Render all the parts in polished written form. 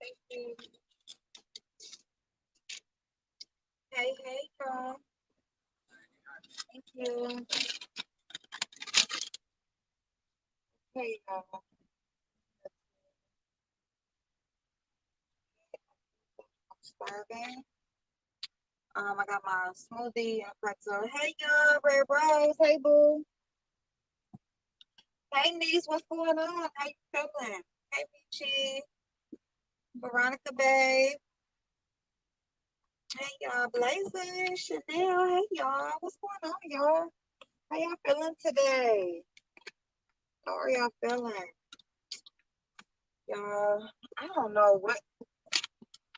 Thank you. Hey, hey, girl. Thank you. Hey, y'all. I'm starving. I got my smoothie and pretzel. Hey, y'all. Red Rose. Hey, boo. Hey, niece. What's going on? How you feeling? Hey, Peachy. Veronica, babe. Hey, y'all. Blazing. Chanel. Hey, y'all. What's going on, y'all? How y'all feeling today? How are y'all feeling? Y'all, I don't know what.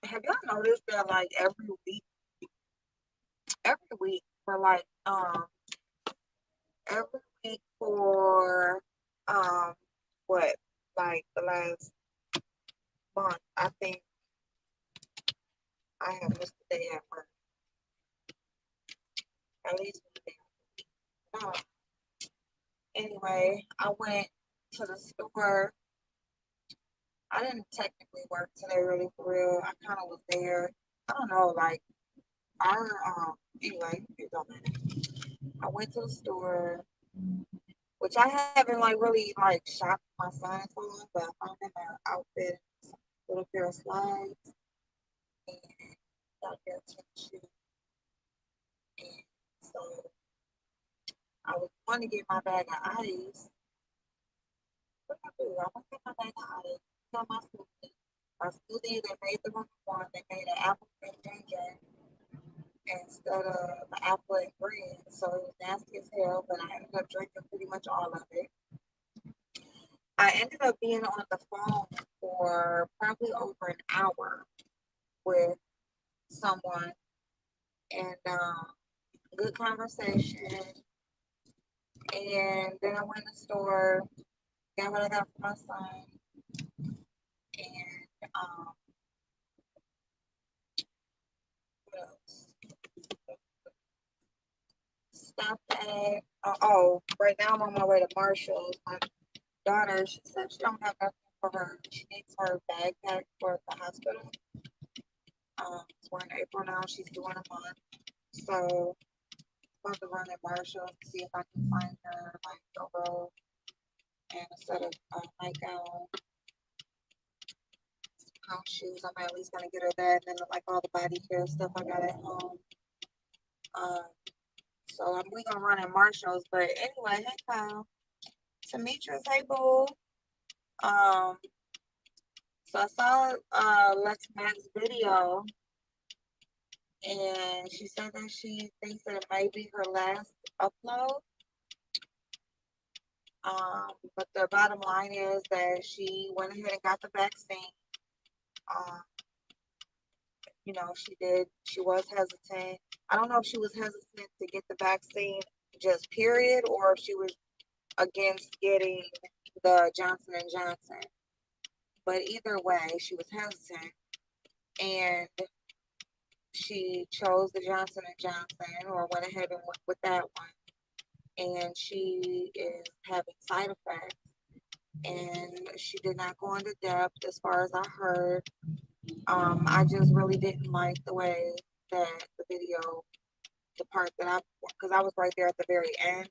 Have y'all noticed that, like, every week for every week for um what like the last month, I think I have missed a day at work, at least one day. Anyway, I went to the store. I didn't technically work today, really, for real. I kind of was there. I don't know, like our anyway, it don't matter. I went to the store, which I haven't like really like shopped my son for, but I found him an outfit, little pair of slides, and got a pair of tennis shoes. And so I was going to get my bag of ice. What did I do? I went to get my bag of ice, got my smoothie. My smoothie, they made the wrong one. They made an apple and ginger instead of the apple and green. So it was nasty as hell, but I ended up drinking pretty much all of it. I ended up being on the phone for probably over an hour with someone, and good conversation. And then I went to the store, got what I got for my son, and what else? Stopped at right now I'm on my way to Marshall's. My daughter, she said she don't have nothing for her. She needs her backpack for the hospital. We're in April now. She's doing a month, so I'm about to run at Marshall's to see if I can find her like a robe and a set of nightgown, house shoes. I'm at least gonna get her that, and then like all the body care stuff I got at home. Um, so we gonna run at Marshalls. But anyway, hey Kyle, Demetrius, hey boo. Um, so I saw Lex Mac's video, and she said that she thinks that it might be her last upload. But the bottom line is that she went ahead and got the vaccine. Um, she did. She was hesitant. I don't know if she was hesitant to get the vaccine, just period, or if she was against getting the Johnson and Johnson. But either way, she was hesitant, and she chose the Johnson and Johnson, or went ahead and went with that one. And she is having side effects, and she did not go into depth as far as I heard. I just really didn't like the way that the video, the part that because I was right there at the very end,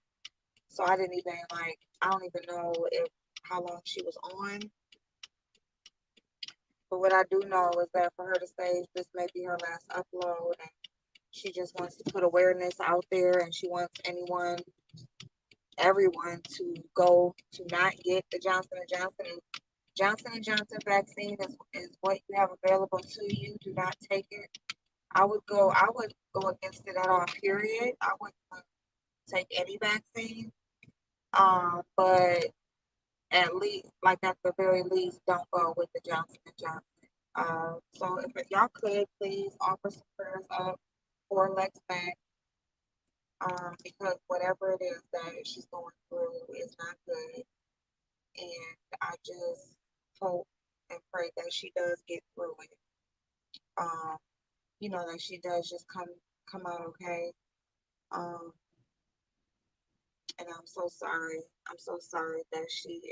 so I didn't even like, I don't even know if how long she was on. But what I do know is that for her to say this may be her last upload, and she just wants to put awareness out there, and she wants everyone to go to not get the Johnson and Johnson. Johnson and Johnson vaccine is what you have available to you. Do not take it. I would go against it at all, period. I wouldn't take any vaccine. But at least, like at the very least, don't go with the Johnson and Johnson. So if y'all could please offer some prayers up for Lex Mack, because whatever it is that she's going through is not good, and I just hope and pray that she does get through it. Um, that she does just come out okay. Um, and I'm so sorry. I'm so sorry that she's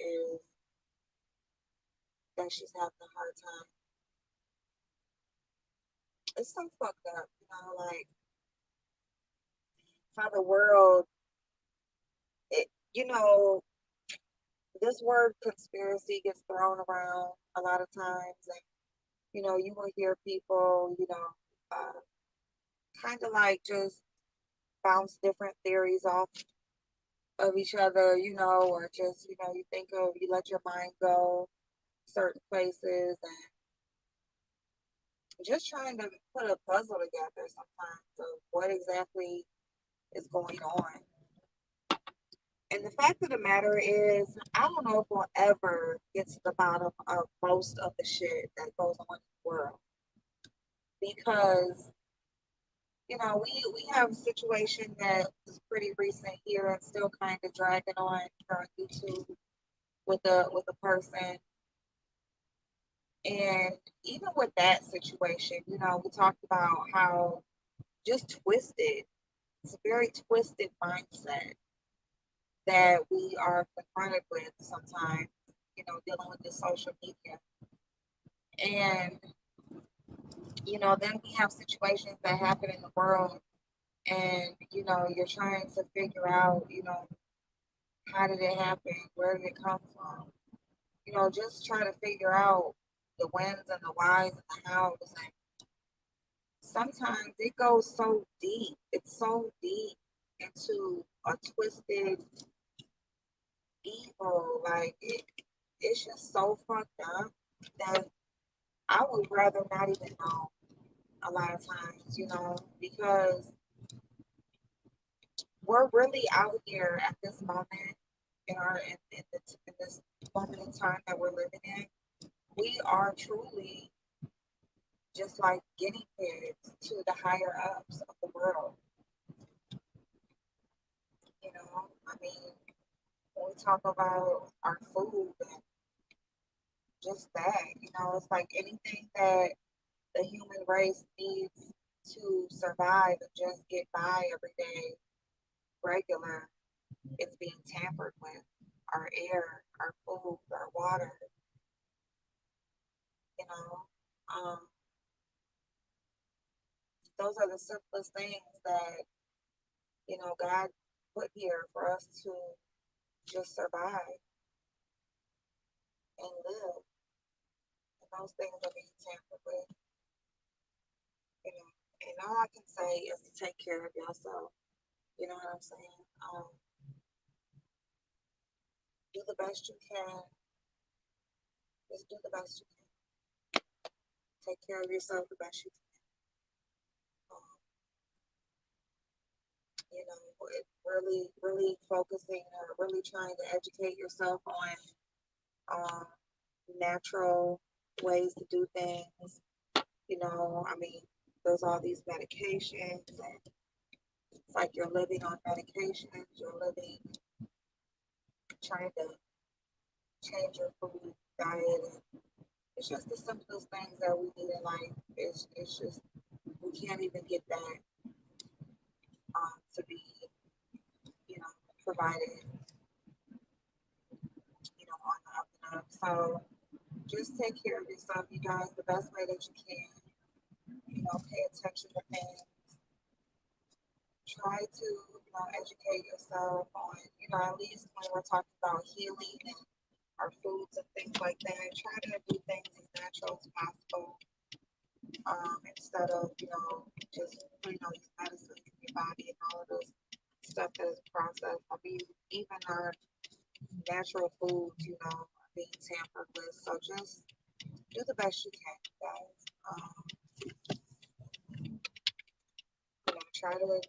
having a hard time. it's so fucked up, like how the world, it, you know, this word conspiracy gets thrown around a lot of times, and you will hear people, kind of like just bounce different theories off of each other, or just, you think of, you let your mind go certain places and just trying to put a puzzle together sometimes of what exactly is going on. And the fact of the matter is, I don't know if we'll ever get to the bottom of most of the shit that goes on in the world because we have a situation that was pretty recent here and still kind of dragging on here on YouTube with a person. And even with that situation, we talked about how just twisted, it's a very twisted mindset that we are confronted with sometimes, dealing with the social media. And, then we have situations that happen in the world and, you're trying to figure out, how did it happen? Where did it come from? Just try to figure out the whens and the whys and the hows. And sometimes it goes so deep. It's so deep into a twisted evil. Like it's just so fucked up that I would rather not even know a lot of times, because we're really out here at this moment in this moment in time that we're living in. We are truly just like guinea pigs to the higher ups of the world. I mean, when we talk about our food and just that, it's like anything that the human race needs to survive and just get by every day regular is being tampered with. Our air, our food, our water, you know. Those are the simplest things that, God put here for us to just survive and live. And those things are being tampered with, you know. And all I can say is to take care of yourself. You know what I'm saying? Do the best you can. Just do the best you can. Take care of yourself the best you can. Really, really focusing or really trying to educate yourself on um, natural ways to do things. I mean, there's all these medications, and it's like you're living on medications, you're living, trying to change your food diet. And it's just the simplest things that we need in life. It's just, we can't even get that to be, provided, on the up and up. So just take care of yourself, you guys, the best way that you can. Pay attention to things. Try to, educate yourself on, at least when we're talking about healing and our foods and things like that. Try to do things as natural as possible, instead of, just putting all these medicines in your body and all of this stuff that is processed. I mean, even our natural foods, are being tampered with. So just do the best you can, guys. Try to,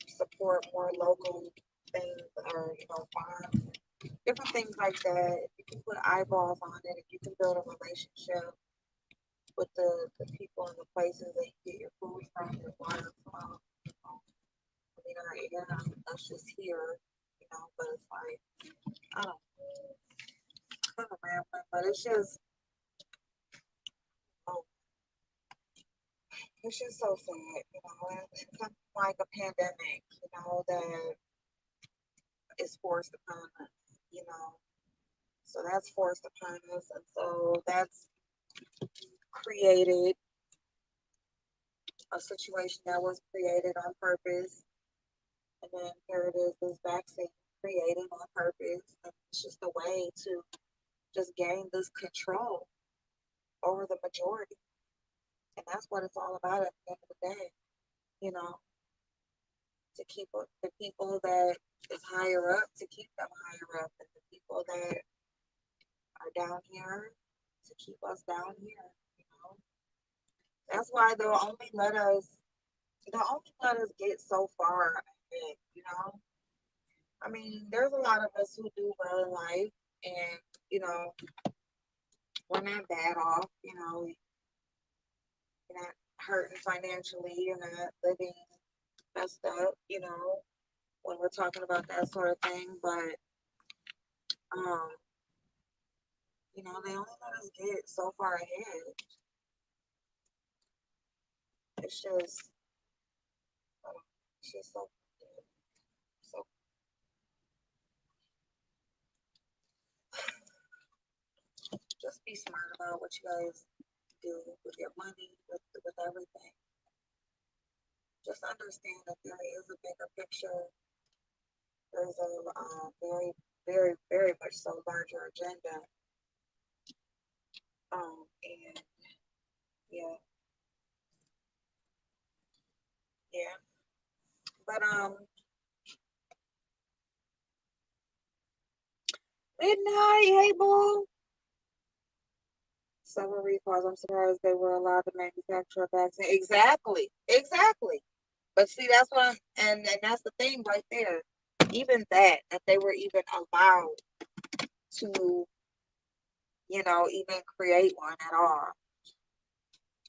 support more local things or, farms, different things like that. If you can put eyeballs on it, if you can build a relationship with the people and the places that you get your food from, your water from, I mean, our air, that's just here, but it's like, I don't know, kind of rambling, but oh, it's just so sad, and something like a pandemic, that is forced upon us, so that's forced upon us, and so that's created a situation that was created on purpose, and then here it is, this vaccine created on purpose. And it's just a way to just gain this control over the majority. And that's what it's all about at the end of the day, you know, to keep the people that is higher up, to keep them higher up, and the people that are down here, to keep us down here, you know. That's why they'll only let us get so far ahead, you know. I mean, there's a lot of us who do well in life, and you know, we're not bad off, you know, you're not hurting financially, you're not living messed up, you know, when we're talking about that sort of thing. But um, you know, they only let us get so far ahead. It's just, it's just so, so. Just be smart about what you guys do with your money, with everything. Just understand that there is a bigger picture. There's a very, very, very much so larger agenda. And yeah, yeah. But midnight, hey boo. Several recalls. I'm surprised they were allowed to manufacture a vaccine. Exactly, exactly. But see, that's what and that's the thing right there. Even that they were even allowed to, you know, even create one at all.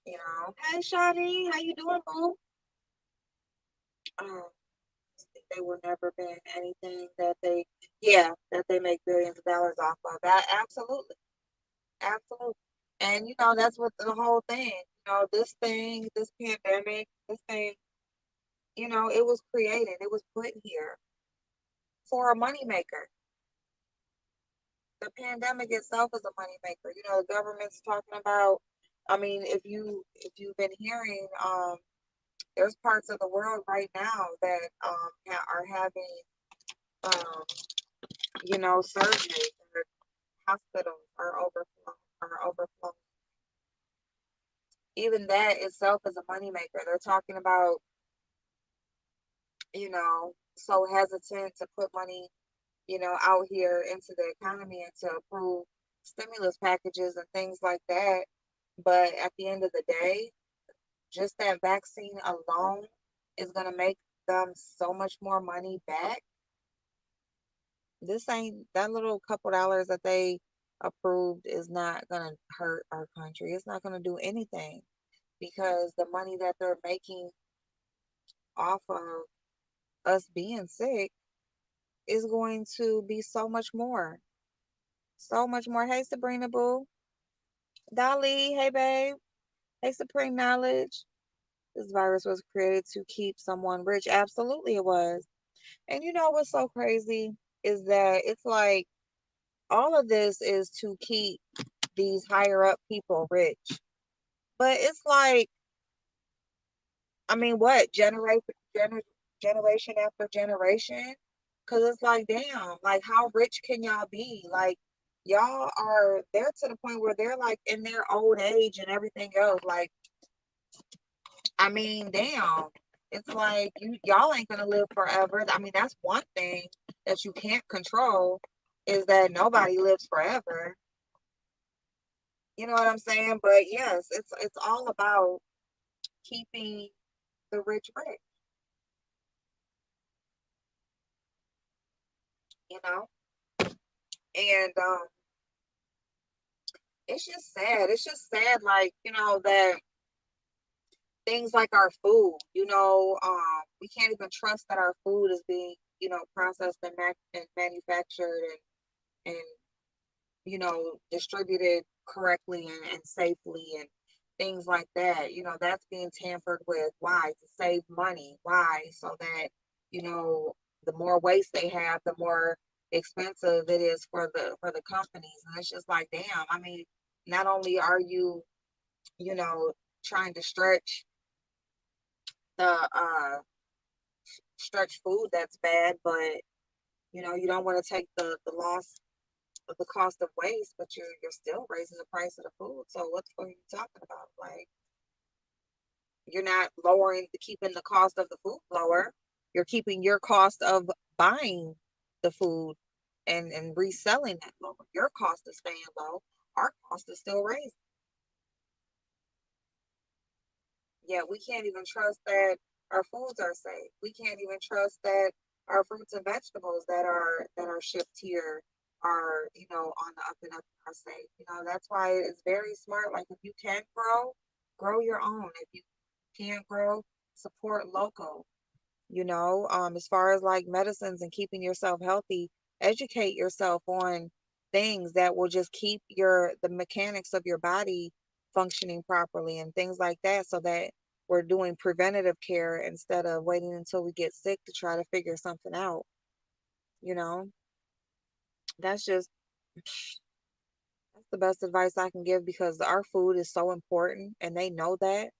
You know, hey Shawty, how you doing, boo? Um, they will never ban anything that they, yeah, that they make billions of dollars off of. That absolutely, absolutely. And you know, that's what the whole thing. You know, this thing, this pandemic, this thing, you know, it was created, it was put here for a moneymaker. The pandemic itself is a moneymaker. You know, the government's talking about. I mean, if you've been hearing, there's parts of the world right now that are having um, you know, surgery, or hospitals are overflowing. Even that itself is a moneymaker. They're talking about, you know, so hesitant to put money, you know, out here into the economy and to approve stimulus packages and things like that. But at the end of the day, just that vaccine alone is going to make them so much more money back. This ain't that little couple dollars that they approved is not going to hurt our country. It's not going to do anything because the money that they're making off of us being sick is going to be so much more. So much more. Hey, Sabrina Boo. Dolly, hey, babe. Hey, Supreme Knowledge. This virus was created to keep someone rich. Absolutely, it was. And you know what's so crazy is that it's like all of this is to keep these higher up people rich. But it's like, I mean, what generation after generation? Because it's like, damn, like how rich can y'all be? Like y'all are they're to the point where they're like in their old age and everything else. Like, I mean, damn. It's like y'all ain't gonna live forever. I mean, that's one thing that you can't control is that nobody lives forever. You know what I'm saying? But yes, it's all about keeping the rich rich, you know? And it's just sad. It's just sad, like, you know, that things like our food, you know, we can't even trust that our food is being, you know, processed and, and manufactured and you know, distributed correctly and safely and things like that. You know, that's being tampered with. Why? To save money. Why? So that, you know, the more waste they have, the more expensive it is for the companies. And it's just like, damn, I mean, not only are you, you know, trying to stretch the stretch food that's bad, but you don't want to take the loss of the cost of waste, but you're still raising the price of the food. So what are you talking about? Like, you're not lowering keeping the cost of the food lower. You're keeping your cost of buying the food and reselling that lower. Your cost is staying low. Our cost is still raising. Yeah, we can't even trust that our foods are safe. We can't even trust that our fruits and vegetables that are shipped here are, on the up and up are safe. That's why it's very smart. Like, if you can grow your own. If you can't grow, support local. As far as like medicines and keeping yourself healthy, educate yourself on things that will just keep the mechanics of your body functioning properly and things like that, so that we're doing preventative care instead of waiting until we get sick to try to figure something out. You know, that's just that's the best advice I can give, because our food is so important and they know that,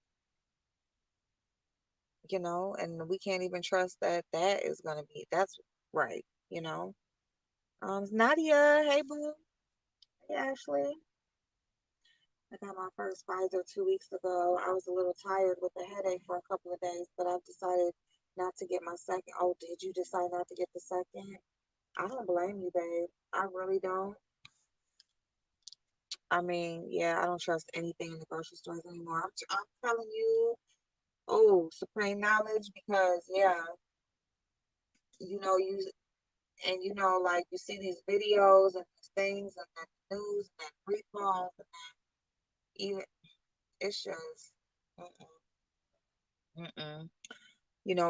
and we can't even trust that that is going to be that's right, you know. Nadia, hey boo. Hey Ashley. I got my first Pfizer 2 weeks ago. I was a little tired with a headache for a couple of days, but I've decided not to get my second. Oh, did you decide not to get the second? I don't blame you, babe. I really don't. I mean, yeah, I don't trust anything in the grocery stores anymore. I'm telling you, oh, supreme knowledge, because yeah, you like you see these videos and these things and then the news and then recalls and even it's just mm-mm, mm-mm.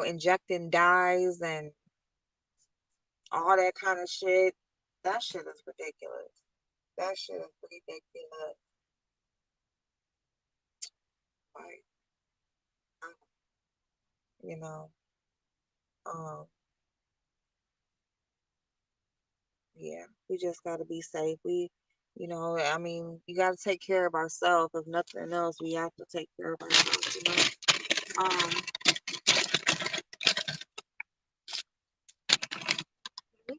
Injecting dyes and all that kind of shit. That shit is ridiculous. That shit is ridiculous. Like, you know, um, yeah, we just got to be safe. I mean, you got to take care of ourselves. If nothing else, we have to take care of ourselves.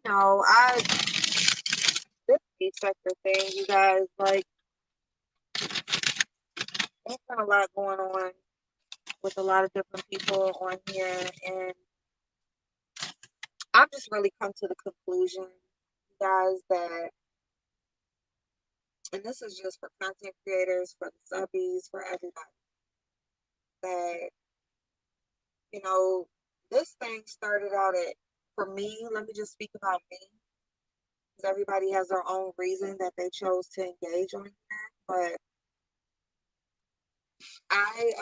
I this beef sector thing, you guys, like, there's been a lot going on with a lot of different people on here, and I've just really come to the conclusion, you guys, that, and this is just for content creators, for the subbies, for everybody, that, you know, this thing started out for me, let me just speak about me, because everybody has their own reason that they chose to engage on here, but I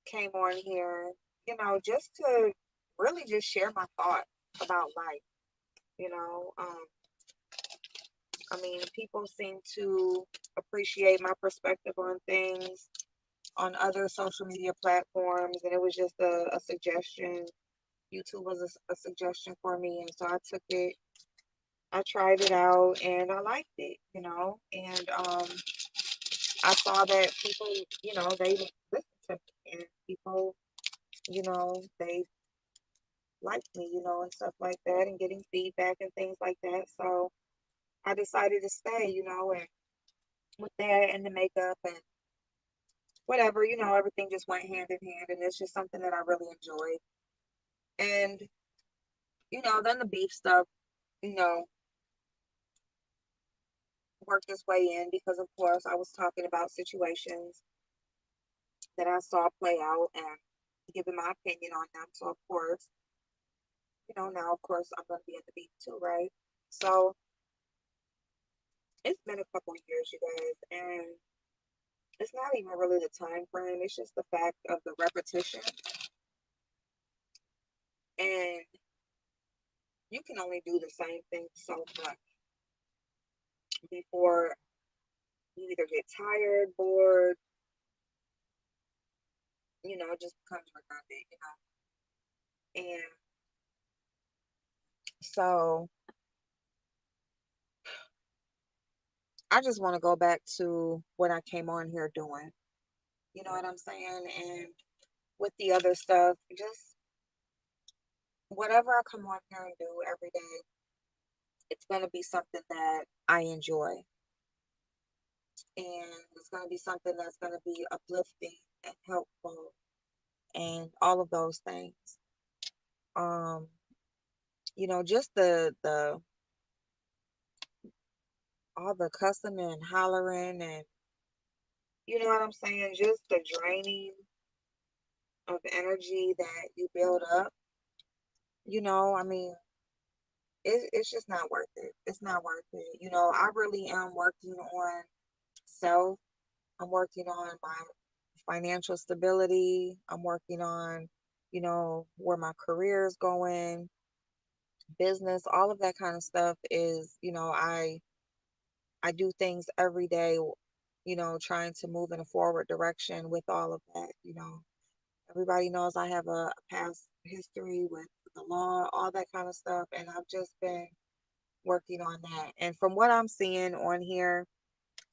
came on here, just to really just share my thoughts about life, you know. I mean, people seem to appreciate my perspective on things on other social media platforms, and it was just a suggestion. YouTube was a suggestion for me, and so I took it. I tried it out, and I liked it, and I saw that people, they listened to me, and people, they liked me, and stuff like that, and getting feedback and things like that. So I decided to stay, and with that and the makeup and whatever, everything just went hand in hand, and it's just something that I really enjoy. And then the beef stuff, you know, worked its way in, because of course I was talking about situations that I saw play out and giving my opinion on them. So of course, now of course I'm gonna be in the beef too, right? So it's been a couple of years, you guys, and it's not even really the time frame, it's just the fact of the repetition. And you can only do the same thing so much before you either get tired, bored, it just becomes redundant, And so I just want to go back to what I came on here doing. You know what I'm saying? And with the other stuff, just whatever I come on here and do every day, it's going to be something that I enjoy. And it's going to be something that's going to be uplifting and helpful and all of those things. Um, just the all the cussing and hollering and you know what I'm saying, just the draining of energy that you build up. I mean, it's just not worth it. It's not worth it. I really am working on self. I'm working on my financial stability. I'm working on, where my career is going, business, all of that kind of stuff is, I do things every day, trying to move in a forward direction with all of that. Everybody knows I have a past history with the law, all that kind of stuff, and I've just been working on that. And from what I'm seeing on here,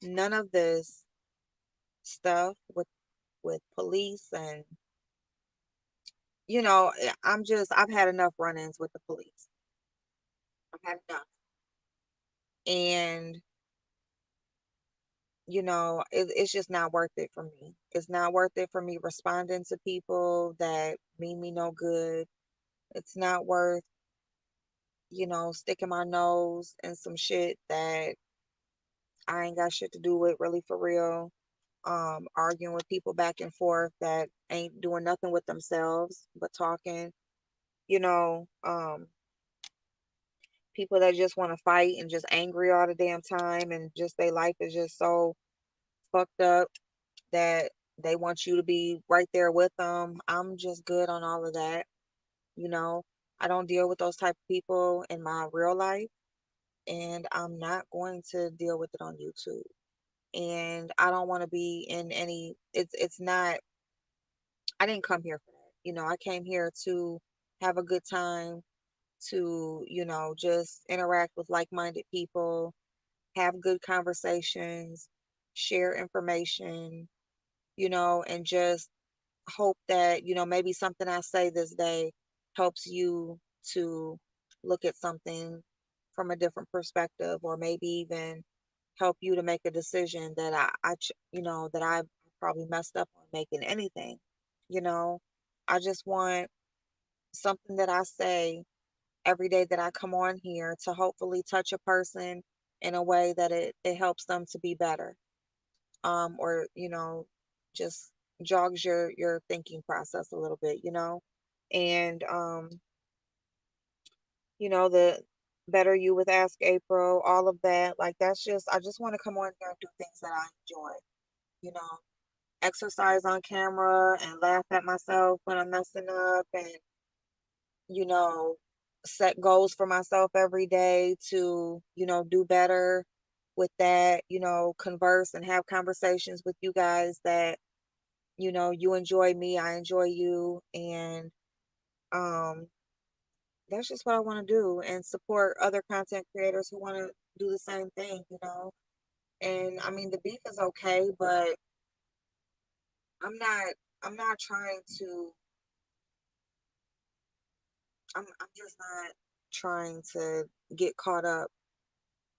none of this stuff with police and I've had enough run-ins with the police. I've had enough. And it's just not worth it for me. It's not worth it for me responding to people that mean me no good. It's not worth, sticking my nose in some shit that I ain't got shit to do with really for real. Arguing with people back and forth that ain't doing nothing with themselves but talking, you know, um, people that just want to fight and just angry all the damn time and just their life is just so fucked up that they want you to be right there with them. I'm just good on all of that. You know, I don't deal with those type of people in my real life, and I'm not going to deal with it on YouTube. And I don't want to be in any. It's not. I didn't come here for that. I came here to have a good time, to just interact with like-minded people, have good conversations, share information, and just hope that, maybe something I say this day helps you to look at something from a different perspective, or maybe even help you to make a decision that that I probably messed up on making anything. You know, I just want something that I say every day that I come on here to hopefully touch a person in a way that it helps them to be better. Or, just jogs your thinking process a little bit, and the better you with Ask April, all of that, like that's just I just want to come on here and do things that I enjoy, you know, exercise on camera and laugh at myself when I'm messing up, and you know, set goals for myself every day to, do better with that, converse and have conversations with you guys that, you enjoy me, I enjoy you, and um that's just what I want to do, and support other content creators who want to do the same thing. And I mean the beef is okay, but I'm not I'm not trying to I'm just not trying to get caught up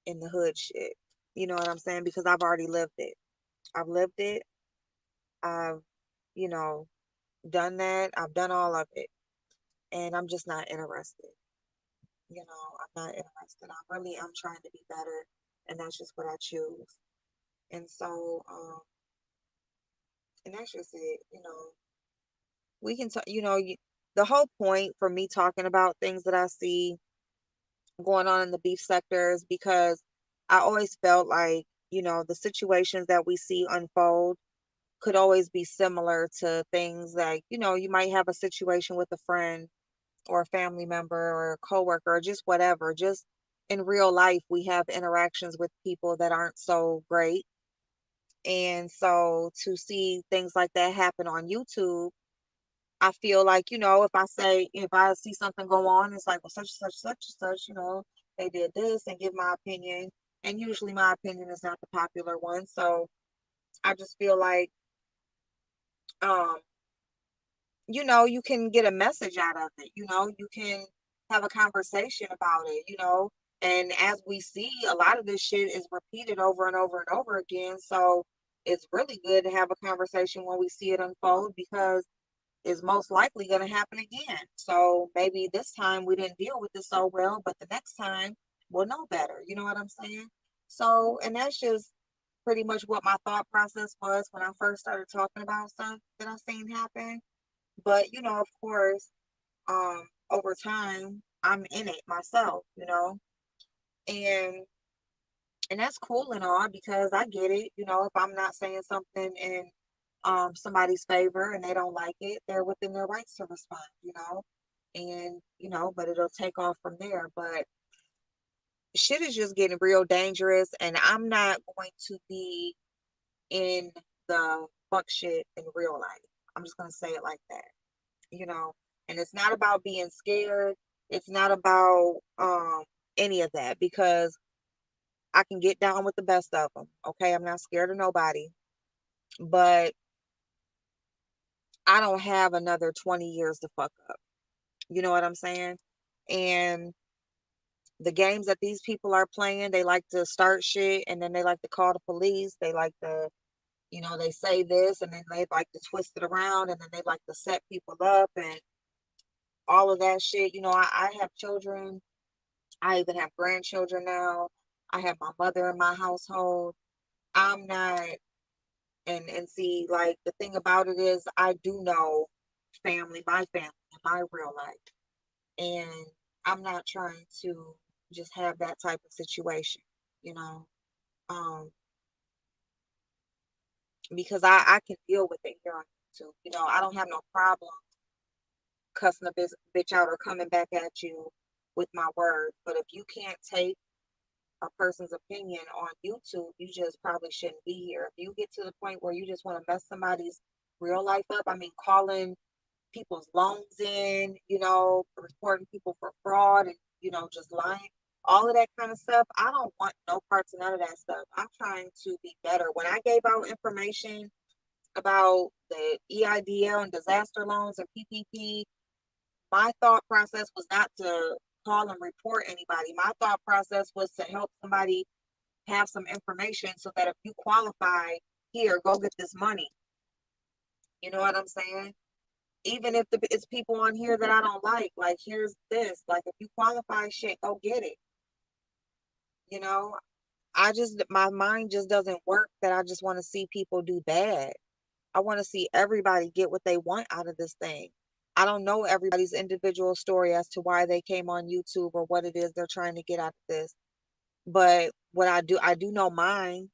in the hood shit. You know what I'm saying? Because I've already lived it. I've lived it. I've, you know, done that. I've done all of it. And I'm just not interested. I'm not interested. I really am trying to be better. And that's just what I choose. And so, and that's just it. We can talk, the whole point for me talking about things that I see going on in the beef sector is because I always felt like, the situations that we see unfold could always be similar to things like, you might have a situation with a friend or a family member or a coworker or just whatever. Just in real life, we have interactions with people that aren't so great. And so to see things like that happen on YouTube, I feel like, if I see something go on, it's like, well, such, they did this, and give my opinion. And usually my opinion is not the popular one. So I just feel like, um, you can get a message out of it. You can have a conversation about it. And as we see, a lot of this shit is repeated over and over and over again. So it's really good to have a conversation when we see it unfold, because it's most likely going to happen again. So maybe this time we didn't deal with it so well, but the next time we'll know better. You know what I'm saying? So, and that's just pretty much what my thought process was when I first started talking about stuff that I seen happen. But, of course, over time, I'm in it myself, and that's cool and all, because I get it. If I'm not saying something in somebody's favor and they don't like it, they're within their rights to respond. And but it'll take off from there. But shit is just getting real dangerous, and I'm not going to be in the fuck shit in real life. I'm just gonna say it like that. you know. And it's not about being scared. It's not about any of that, because I can get down with the best of them. Okay, I'm not scared of nobody, but I don't have another 20 years to fuck up. You know what I'm saying? And the games that these people are playing, they like to start shit and then they like to call the police. They like to, they say this and then they like to twist it around and then they like to set people up and all of that shit. I have children. I even have grandchildren now. I have my mother in my household. I'm not, and see, like, the thing about it is, I do know my family, in my real life, and I'm not trying to just have that type of situation, you know, um, because I can deal with it here on YouTube. I don't have no problem cussing a bitch out or coming back at you with my words, but if you can't take a person's opinion on YouTube, you just probably shouldn't be here. If you get to the point where you just want to mess somebody's real life up, I mean, calling people's loans in, reporting people for fraud and, just lying, all of that kind of stuff, I don't want no parts of none of that stuff. I'm trying to be better. When I gave out information about the EIDL and disaster loans and PPP, my thought process was not to call and report anybody. My thought process was to help somebody have some information so that if you qualify, here, go get this money. You know what I'm saying? Even if it's people on here that I don't like here's this. Like, if you qualify, shit, go get it. You know, my mind just doesn't work that I just want to see people do bad. I want to see everybody get what they want out of this thing. I don't know everybody's individual story as to why they came on YouTube or what it is they're trying to get out of this. But what I do know mine,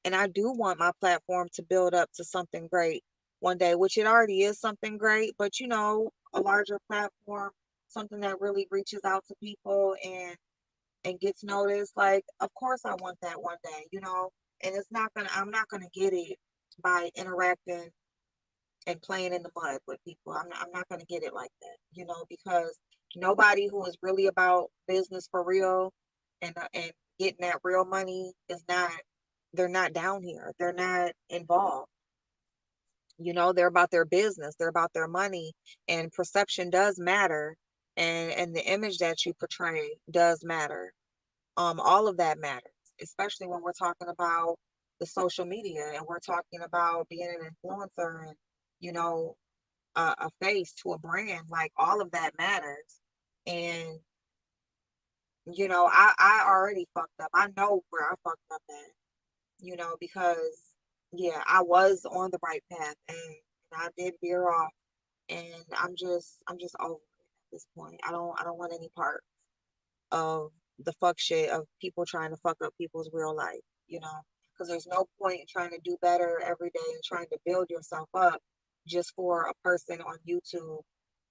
and I do want my platform to build up to something great one day, which it already is something great, but a larger platform, something that really reaches out to people and gets noticed. Like, of course I want that one day. And I'm not gonna get it by interacting and playing in the mud with people. I'm not gonna get it like that, because nobody who is really about business for real and getting that real money is not. They're not down here. They're not involved. They're about their business. They're about their money, and perception does matter, and the image that you portray does matter. All of that matters, especially when we're talking about the social media and we're talking about being an influencer and you know a face to a brand. Like, all of that matters. And I already fucked up. I know where I fucked up at, because yeah, I was on the right path, and I did veer off, and I'm just over it at this point. I don't want any part of the fuck shit of people trying to fuck up people's real life, because there's no point in trying to do better every day and trying to build yourself up just for a person on YouTube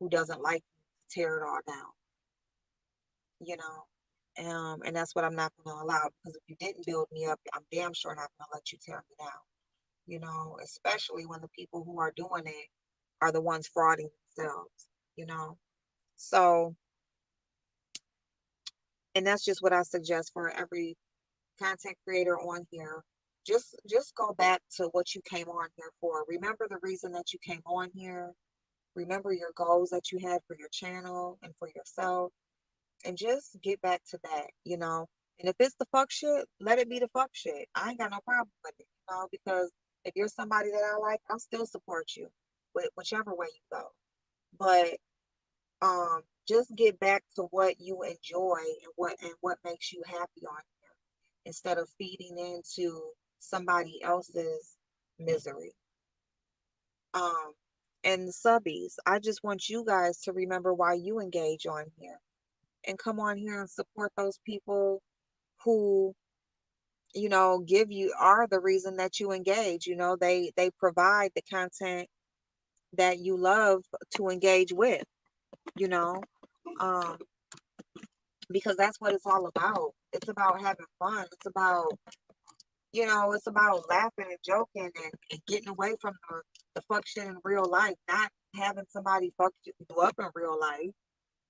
who doesn't like you to tear it all down, you know. And that's what I'm not going to allow, because if you didn't build me up, I'm damn sure not going to let you tear me down, especially when the people who are doing it are the ones frauding themselves, you know. So, and that's just what I suggest for every content creator on here. Just go back to what you came on here for. Remember the reason that you came on here, Remember your goals that you had for your channel and for yourself, and just get back to that. And if it's the fuck shit, let it be the fuck shit. I ain't got no problem with it, because if you're somebody that I like, I'll still support you with whichever way you go. But just get back to what you enjoy and what makes you happy on here instead of feeding into somebody else's misery. Um, and the subbies, I just want you guys to remember why you engage on here and come on here and support those people who, give you are the reason that you engage. They provide the content that you love to engage with, you know. Um, because that's what it's all about. It's about having fun. It's about laughing and joking and getting away from the fuck shit in real life, not having somebody fuck you up in real life.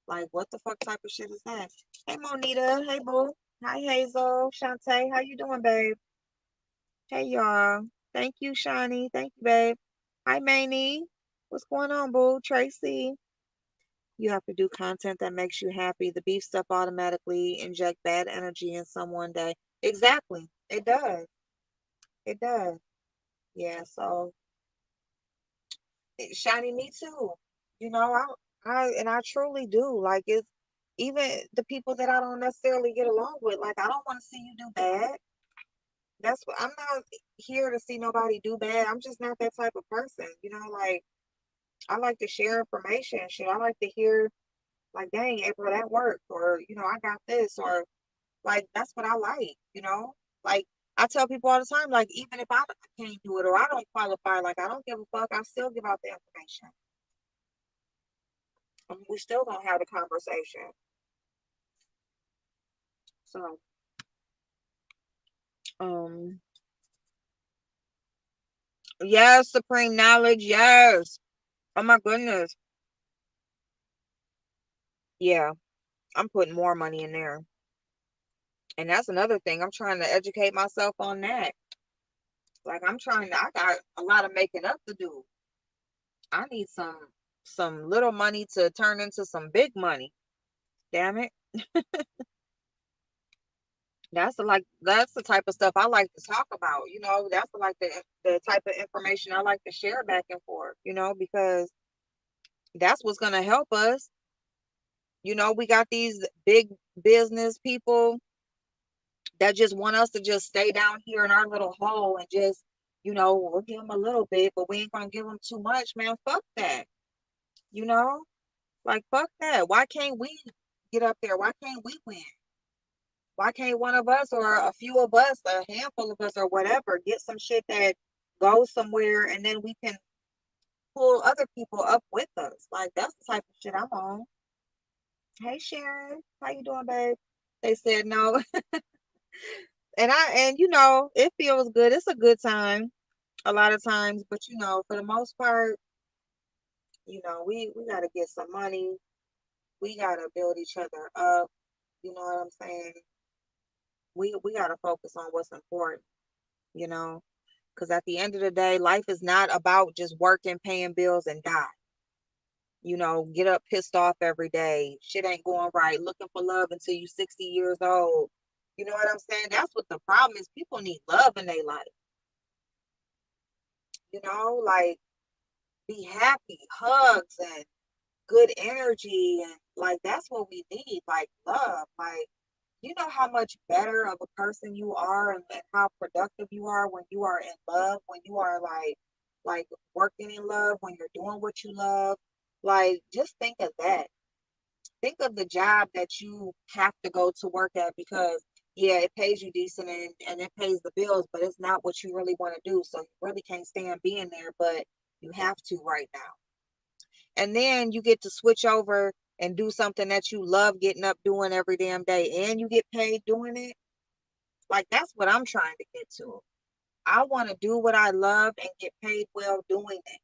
Like, what the fuck type of shit is that? Hey, Monita. Hey, boo. Hi, Hazel. Shantae. How you doing, babe? Hey, y'all. Thank you, Shani. Thank you, babe. Hi, Maney. What's going on, boo? Tracy. You have to do content that makes you happy. The beef stuff automatically inject bad energy in someone day. Exactly. It does. It does. Yeah. So, Shiny, me too. I truly do. Like, it's even the people that I don't necessarily get along with. Like, I don't want to see you do bad. That's what I'm not here to see nobody do bad. I'm just not that type of person. Like, I like to share information. Shit, I like to hear, like, dang, April, that worked, or I got this, or like that's what I like. Like, I tell people all the time, like, even if I can't do it or I don't qualify, like, I don't give a fuck. I still give out the information. We still gonna have the conversation. So, um, yes, supreme knowledge, yes. Oh my goodness. Yeah, I'm putting more money in there. And that's another thing. I'm trying to educate myself on that. Like, I got a lot of making up to do. I need some little money to turn into some big money. Damn it. That's the type of stuff I like to talk about. That's like the type of information I like to share back and forth, because that's what's gonna help us. We got these big business people that just want us to just stay down here in our little hole and just, we'll give them a little bit, but we ain't gonna give them too much, man. Fuck that. You know, like, fuck that. Why can't we get up there? Why can't we win? Why can't one of us or a few of us, a handful of us or whatever, get some shit that goes somewhere and then we can pull other people up with us? Like, that's the type of shit I'm on. Hey, Sharon, how you doing, babe? They said no. And it feels good. It's a good time a lot of times, but for the most part, we gotta get some money. We gotta build each other up. You know what I'm saying? We gotta focus on what's important, you know, because at the end of the day, life is not about just working, paying bills, and die. Get up pissed off every day. Shit ain't going right. Looking for love until you 60 years old. You know what I'm saying? That's what the problem is. People need love in their life. Like, be happy, hugs, and good energy, and like that's what we need. Like, love. Like, how much better of a person you are and how productive you are when you are in love, when you are like working in love, when you're doing what you love. Like, just think of that. Think of the job that you have to go to work at because, yeah, it pays you decent and it pays the bills, but it's not what you really want to do. So you really can't stand being there, but you have to right now. And then you get to switch over and do something that you love getting up doing every damn day and you get paid doing it. Like, that's what I'm trying to get to. I want to do what I love and get paid well doing it.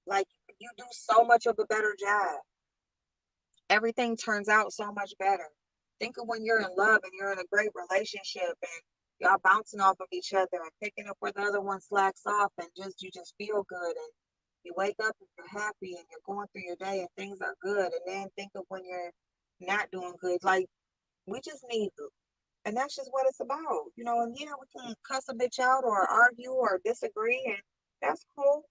Like, you do so much of a better job. Everything turns out so much better. Think of when you're in love and you're in a great relationship and y'all bouncing off of each other and picking up where the other one slacks off and you just feel good. And You wake up and you're happy and you're going through your day and things are good. And then think of when you're not doing good. Like, we just need, and that's just what it's about. And yeah, we can cuss a bitch out or argue or disagree, and that's cool.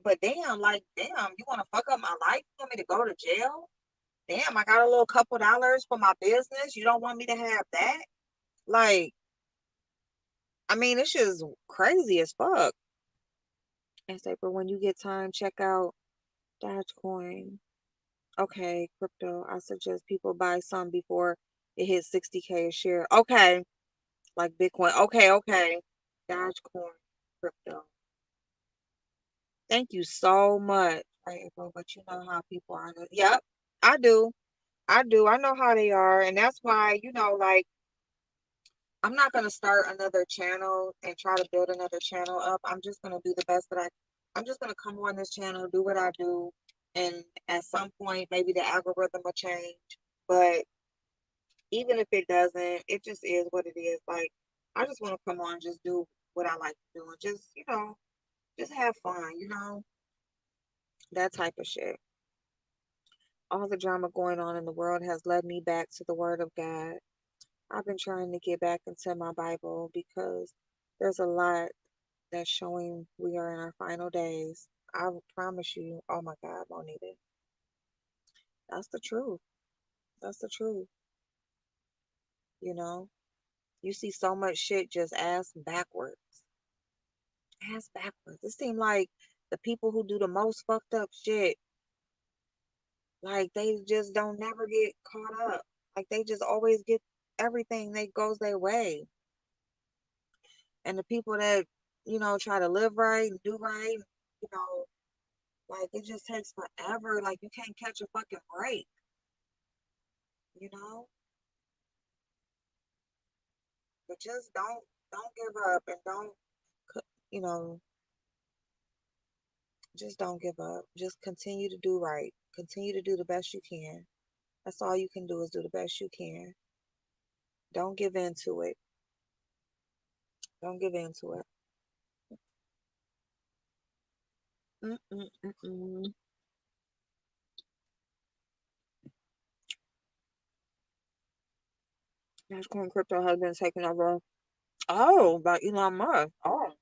But damn, like, damn, you want to fuck up my life? You want me to go to jail? Damn, I got a little couple dollars for my business. You don't want me to have that? Like, I mean, it's just crazy as fuck. And say, for when you get time, check out Dogecoin. Okay, crypto. I suggest people buy some before it hits 60K a share. Okay, like Bitcoin. Okay, okay. Dogecoin, crypto. Thank you so much. Right, April, but you know how people are. Yep, I do. I do. I know how they are. And that's why, like, I'm not going to start another channel and try to build another channel up. I'm just going to do the best that I'm just going to come on this channel, do what I do. And at some point, maybe the algorithm will change. But even if it doesn't, it just is what it is. Like, I just want to come on and just do what I like to do and just have fun, that type of shit. All the drama going on in the world has led me back to the Word of God. I've been trying to get back into my Bible because there's a lot that's showing we are in our final days. I promise you, oh my God, Monita, that's the truth. That's the truth. You know, you see so much shit just ass backwards. Ass backwards. It seems like the people who do the most fucked up shit, like they just don't never get caught up. Like they just always get everything that goes their way. And the people that, try to live right and do right, you know, like it just takes forever. Like you can't catch a fucking break, you know? But just don't give up and don't you know, just don't give up. Just continue to do right. Continue to do the best you can. That's all you can do is do the best you can. Don't give in to it. Don't give in to it. Mm-mm-mm-mm. Dogecoin crypto has been taken over. Oh, by Elon Musk. Oh.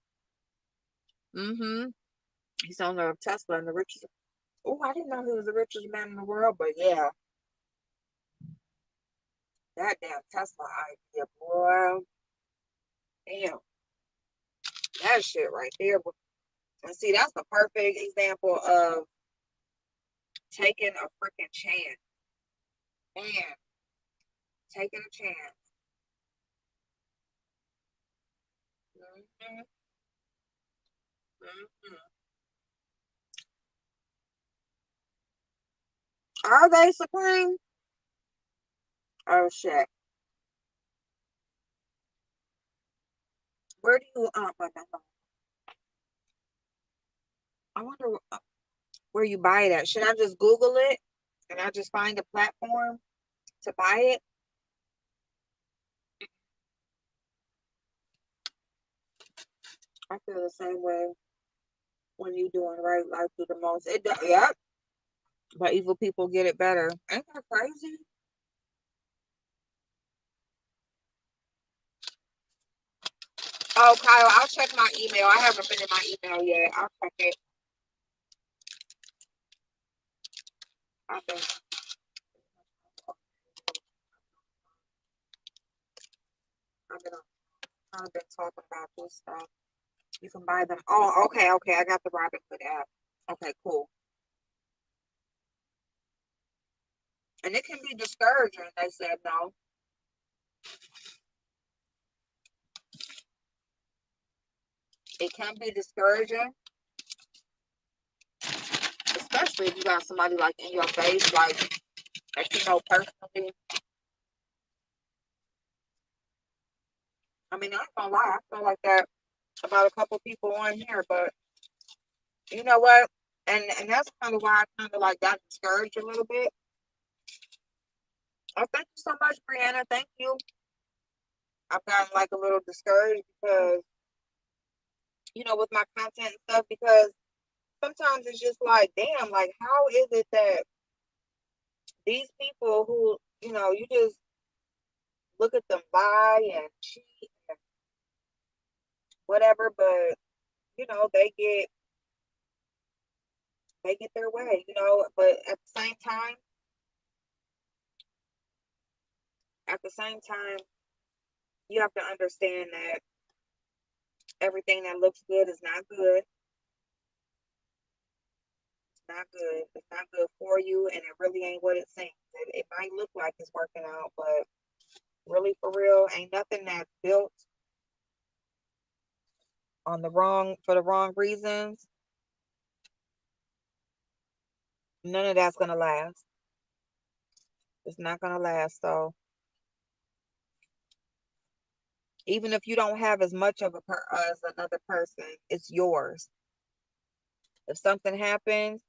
Mm-hmm. He's owner of Tesla and the richest. Oh, I didn't know he was the richest man in the world, but yeah, that damn Tesla idea, boy. Damn, that shit right there. And see, that's the perfect example of taking a freaking chance. Man, taking a chance. Hmm. Hmm. Are they supreme? Oh shit. Where do you I wonder where you buy it at. Should I just Google it and I just find a platform to buy it? I feel the same way when you doing right, life do the most. Yep. But evil people get it better. Ain't that crazy? Oh, Kyle, I'll check my email. I haven't been in my email yet. I'll check it. I've been, I've been talking about this stuff. You can buy them. Oh, okay, okay. I got the Robinhood app. Okay, cool. And it can be discouraging. They said no. It can be discouraging, especially if you got somebody like in your face, like that you know personally. I mean, I ain't gonna lie. I feel like that about a couple people on here, but you know what? And that's kind of why I kind of like got discouraged a little bit. Oh, thank you so much, Brianna. Thank you. I've gotten like a little discouraged because with my content and stuff because sometimes it's just like, damn, like how is it that these people who, you just look at them lie and cheat and whatever, but they get their way, but at the same time, you have to understand that everything that looks good is not good. It's not good. It's not good for you, and it really ain't what it seems. It might look like it's working out, but really for real, ain't nothing that's built for the wrong reasons. None of that's gonna last. It's not gonna last. So even if you don't have as much of as another person, it's yours. If something happens,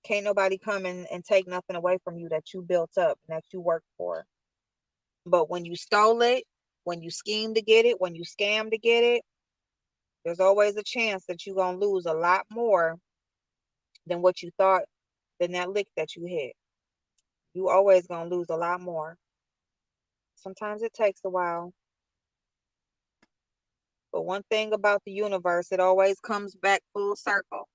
can't nobody come and take nothing away from you that you built up and that you worked for. But when you stole it, when you schemed to get it, when you scammed to get it, there's always a chance that you're gonna lose a lot more than what you thought than that lick that you hit. You always gonna lose a lot more. Sometimes it takes a while. But one thing about the universe, it always comes back full circle.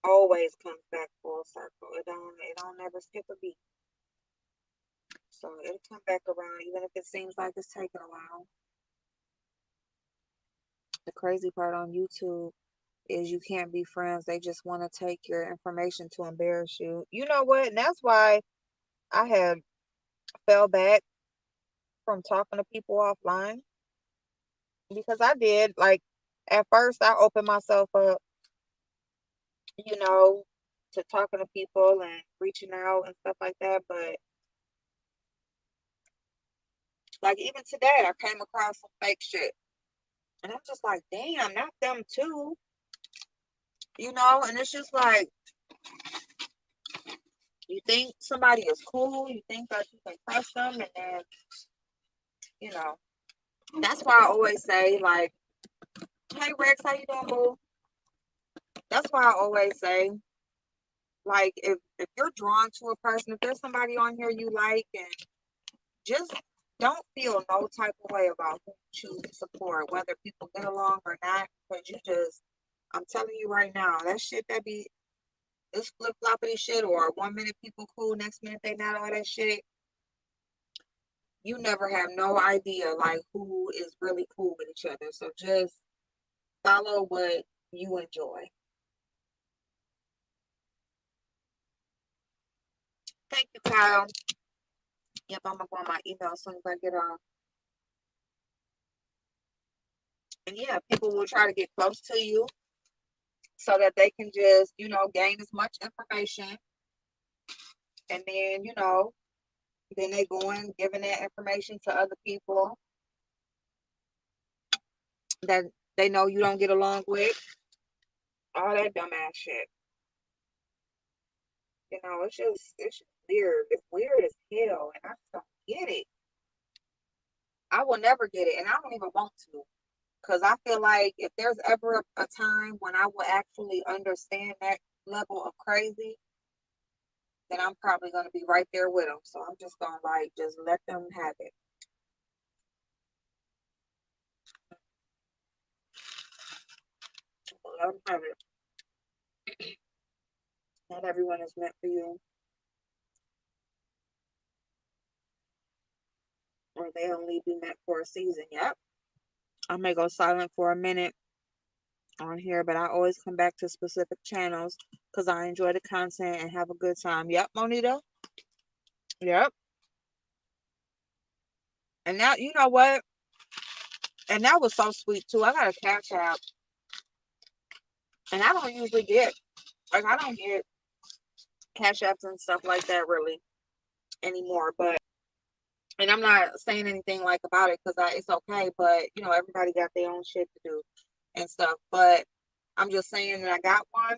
Always comes back full circle. It don't never skip a beat. So it'll come back around, even if it seems like it's taking a while. The crazy part on YouTube is you can't be friends. They just want to take your information to embarrass you. You know what? And that's why I had fell back from talking to people offline, because I did, like, at first I opened myself up, you know, to talking to people and reaching out and stuff like that. But like even today, I came across some fake shit, and I'm just like, damn, not them too, And it's just like, you think somebody is cool, you think that you can trust them, and then you know, that's why I always say, like, hey Rex, how you doing, boo? That's why I always say, like, if you're drawn to a person, if there's somebody on here you like, and just don't feel no type of way about who you choose to support, whether people get along or not, because I'm telling you right now, that shit that be this flip floppity shit, or 1 minute people cool, next minute they not, all that shit. You never have no idea like who is really cool with each other. So just follow what you enjoy. Thank you, Kyle. Yep, I'm gonna go on my email as soon as I get off. And yeah, people will try to get close to you so that they can just, gain as much information. And then, then they go in giving that information to other people that they know you don't get along with. All that dumbass shit. It's just weird. It's weird as hell, and I just don't get it. I will never get it, and I don't even want to, because I feel like if there's ever a time when I will actually understand that level of crazy, then I'm probably gonna be right there with them. So I'm just gonna like just let them have it. Let them have it. Not everyone is meant for you, or they only be meant for a season. Yep. I may go silent for a minute on here, but I always come back to specific channels because I enjoy the content and have a good time. Yep, Monita. Yep. And now, you know what? And that was so sweet too. I got a cash app, and I don't usually get, like, I don't get cash apps and stuff like that really anymore. But, and I'm not saying anything like about it because it's okay. But everybody got their own shit to do and stuff. But I'm just saying that I got one,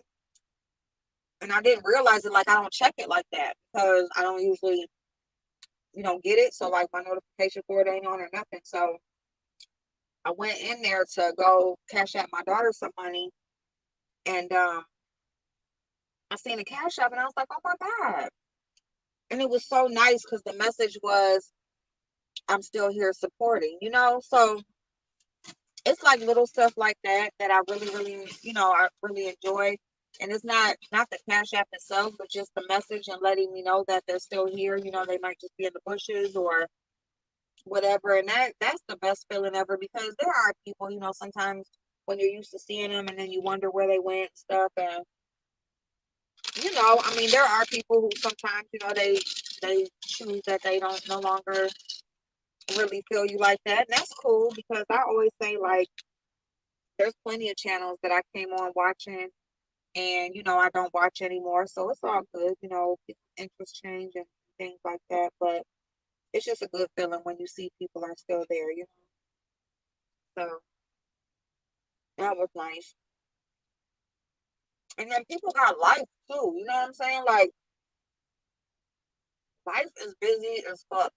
and I didn't realize it. Like, I don't check it like that because I don't usually, get it. So like my notification for it ain't on or nothing. So I went in there to go cash out my daughter some money, And I seen a Cash App and I was like, oh my God. And it was so nice because the message was, I'm still here supporting, you know? So it's like little stuff like that that I really, really, I really enjoy. And it's not the Cash App itself, but just the message and letting me know that they're still here. You know, they might just be in the bushes or whatever. And that's the best feeling ever because there are people, sometimes when you're used to seeing them and then you wonder where they went and stuff. And, I mean, there are people who sometimes, they choose that they don't no longer really feel you like that. And that's cool because I always say, like, there's plenty of channels that I came on watching and, I don't watch anymore. So it's all good, people's interests change and things like that. But it's just a good feeling when you see people are still there, So that was nice. And then people got life too, you know what I'm saying? Like, life is busy as fuck.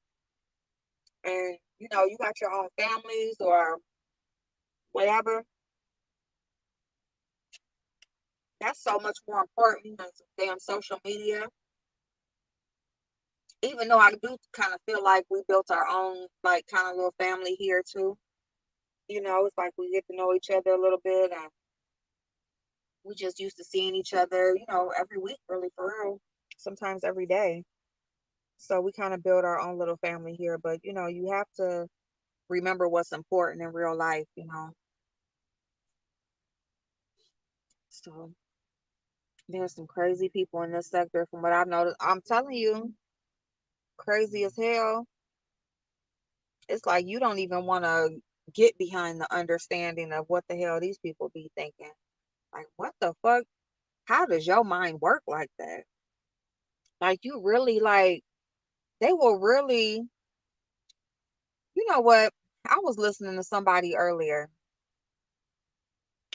And, you got your own families or whatever. That's so much more important than some damn social media. Even though I do kind of feel like we built our own, like, kind of little family here too. It's like we get to know each other a little bit and we just used to seeing each other, every week, really, for real. Sometimes every day. So we kind of build our own little family here. But, you have to remember what's important in real life. So there's some crazy people in this sector from what I've noticed. I'm telling you, crazy as hell. It's like you don't even want to get behind the understanding of what the hell these people be thinking. Like, what the fuck? How does your mind work like that? Like, you really, like, they will really, you know what? I was listening to somebody earlier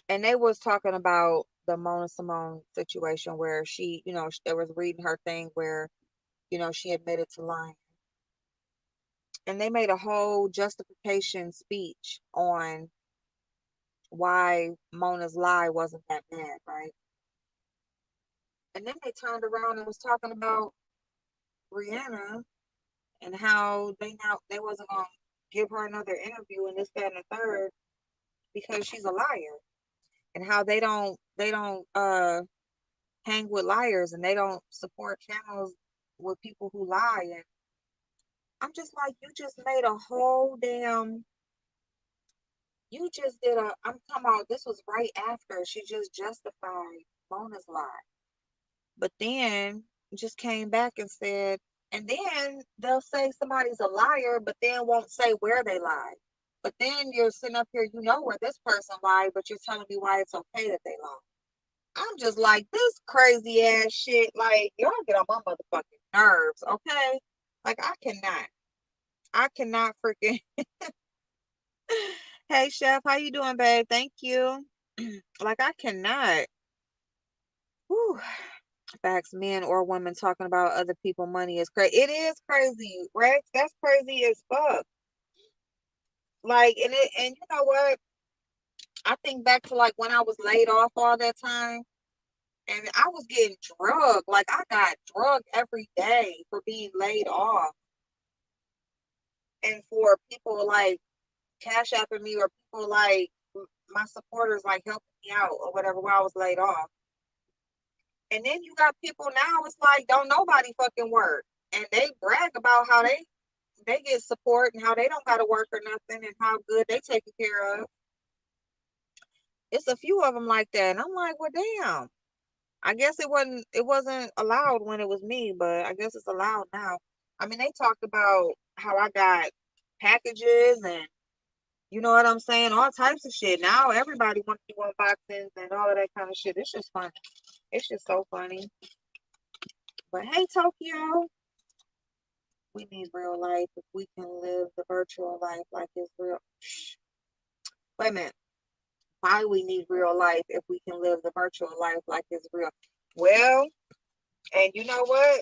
and they was talking about the Mona Simone situation where she, they was reading her thing where, she admitted to lying. And they made a whole justification speech on why Mona's lie wasn't that bad, right? And then they turned around and was talking about Rihanna and how they wasn't gonna give her another interview and this, that, and the third because she's a liar. And how they don't hang with liars and they don't support channels with people who lie. And I'm just like, you just made a whole damn you just did a I'm talking about this was right after she just justified Mona's lie. But then just came back and said, and then they'll say somebody's a liar, but then won't say where they lied. But then you're sitting up here, you know where this person lied, but you're telling me why it's okay that they lied. I'm just like, this crazy ass shit. Like, y'all get on my motherfucking nerves, okay? Like, I cannot freaking. Hey, chef, how you doing, babe? Thank you. Like, I cannot. Whew. Facts, men or women talking about other people' money is crazy. It is crazy, Rex. That's crazy as fuck. Like, and you know what? I think back to like when I was laid off all that time, and I was getting drugged. Like, I got drugged every day for being laid off, and for people like cash apping me or people like my supporters like helping me out or whatever while I was laid off. And then you got people now. It's like don't nobody fucking work, and they brag about how they get support and how they don't got to work or nothing and how good they taken care of. It's a few of them like that, and I'm like, well, damn. I guess it wasn't allowed when it was me, but I guess it's allowed now. I mean, they talked about how I got packages and you know what I'm saying, all types of shit. Now everybody wants to do unboxings and all of that kind of shit. It's just funny. It's just so funny. But hey, Tokyo, we need real life if we can live the virtual life like it's real. Wait a minute. Why we need real life if we can live the virtual life like it's real? Well, and you know what?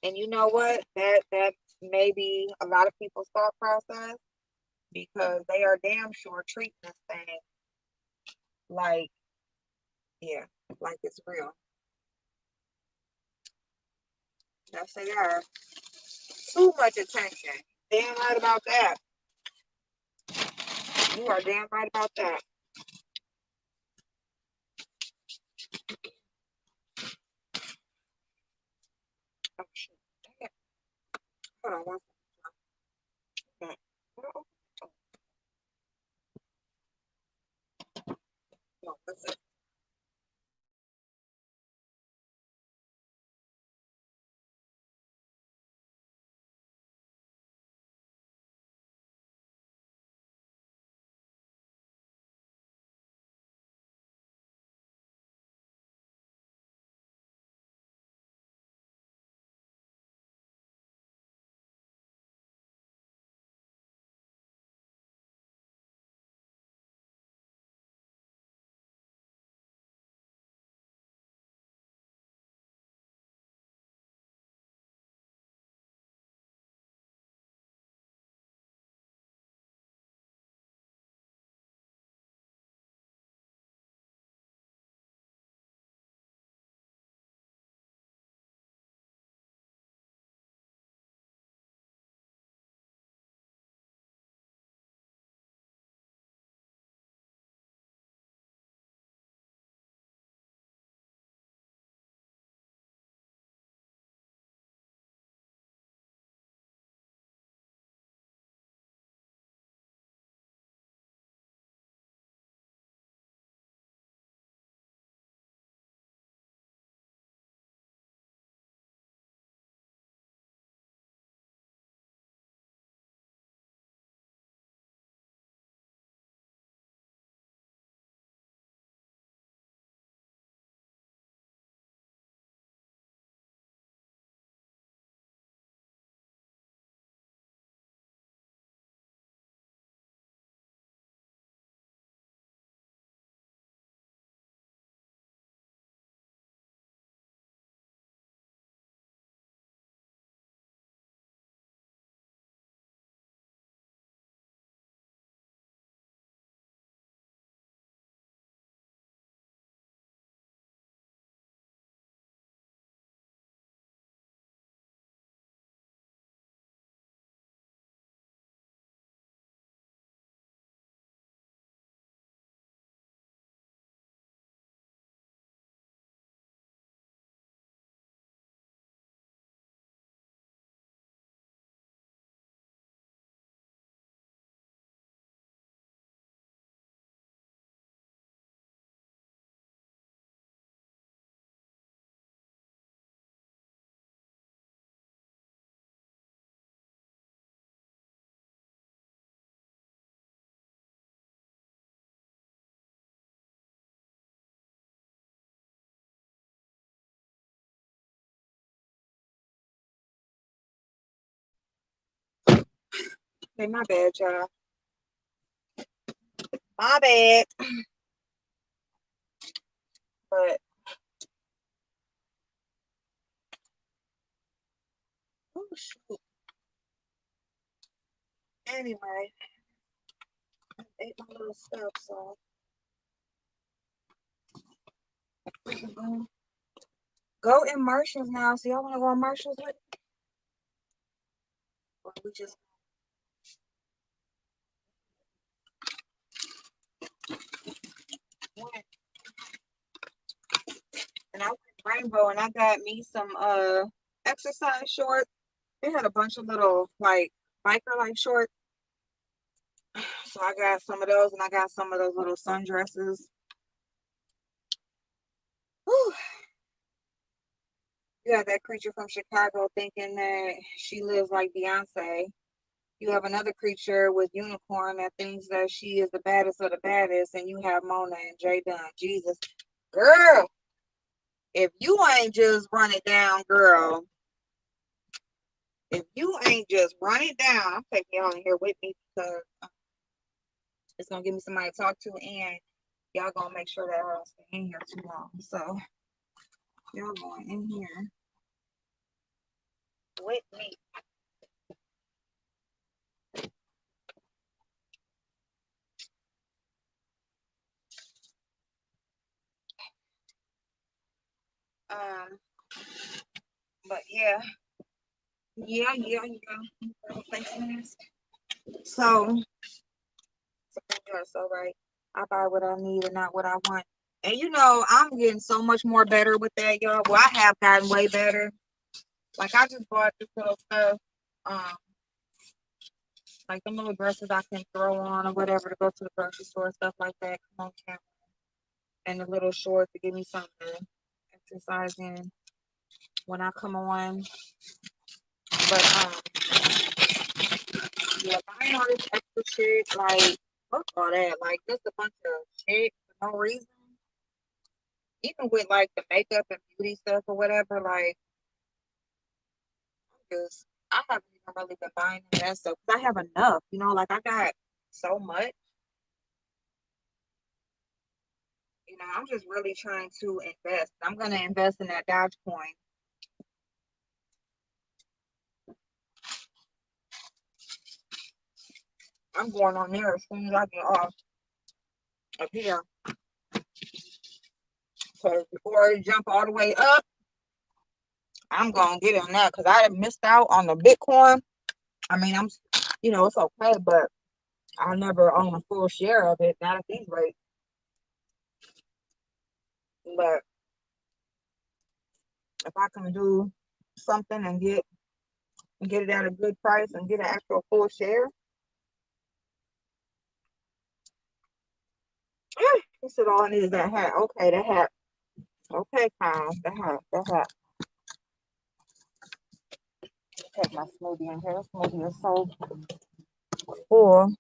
And you know what? That may be a lot of people's thought process because they are damn sure treating this thing Like, yeah, like it's real. Yes, they are. Too much attention. Damn right about that. You are damn right about that. Oh, shit. Dang it. Hold on one second. No, no, listen. Hey, my bad, y'all. My bad. But, oh, shoot. Anyway, I ate my little stuff, so we can go in Marshalls now. So y'all want to go in Marshalls with? Or we just went. And I went Rainbow and I got me some exercise shorts. They had a bunch of little like biker like shorts. So I got some of those and I got some of those little sundresses. Whew. You have that creature from Chicago thinking that she lives like Beyonce. You have another creature with unicorn that thinks that she is the baddest of the baddest, and you have Mona and Jay Dunn. Jesus, girl, if you ain't just run it down, girl, if you ain't just run it down, I'm taking y'all in here with me because it's gonna give me somebody to talk to, and y'all gonna make sure that I don't stay in here too long. So y'all going in here with me. Um, but yeah, yeah. Thanks, miss. So, so right. I buy what I need and not what I want. And I'm getting so much more better with that, y'all. Well, I have gotten way better. Like I just bought this little stuff, um, like the little dresses I can throw on or whatever to go to the grocery store, stuff like that. Come on, camera. And the little shorts to give me something to exercise in when I come on. But yeah, buying all this extra shit, like fuck all that. Like just a bunch of shit for no reason. Even with like the makeup and beauty stuff or whatever, like just I haven't even really been buying any of that stuff because I have enough, like I got so much. I'm just really trying to invest. I'm gonna invest in that Dogecoin. I'm going on there as soon as I get off up here. Because before I jump all the way up, I'm gonna get on that because I missed out on the Bitcoin. I mean, it's okay, but I'll never own a full share of it, not at these rates. But if I can do something and get it at a good price and get an actual full share, he said all I need is that hat. Okay, that hat. Okay, Kyle, that hat. Take my smoothie in here. This smoothie is so full.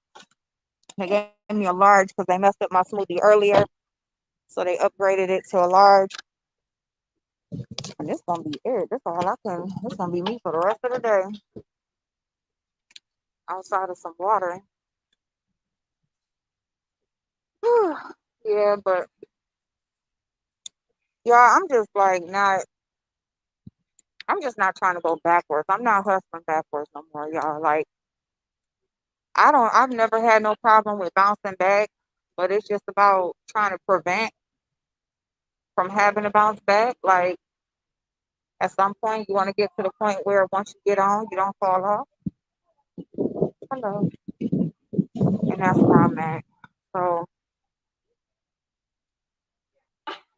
They gave me a large because they messed up my smoothie earlier. So they upgraded it to a large. And this gonna be it. This gonna be me for the rest of the day. Outside of some water. Yeah, but yeah, I'm just not trying to go backwards. I'm not hustling backwards no more, y'all. Like I've never had no problem with bouncing back, but it's just about trying to prevent from having to bounce back. Like at some point, you want to get to the point where once you get on, you don't fall off. Hello, and that's where I'm at. So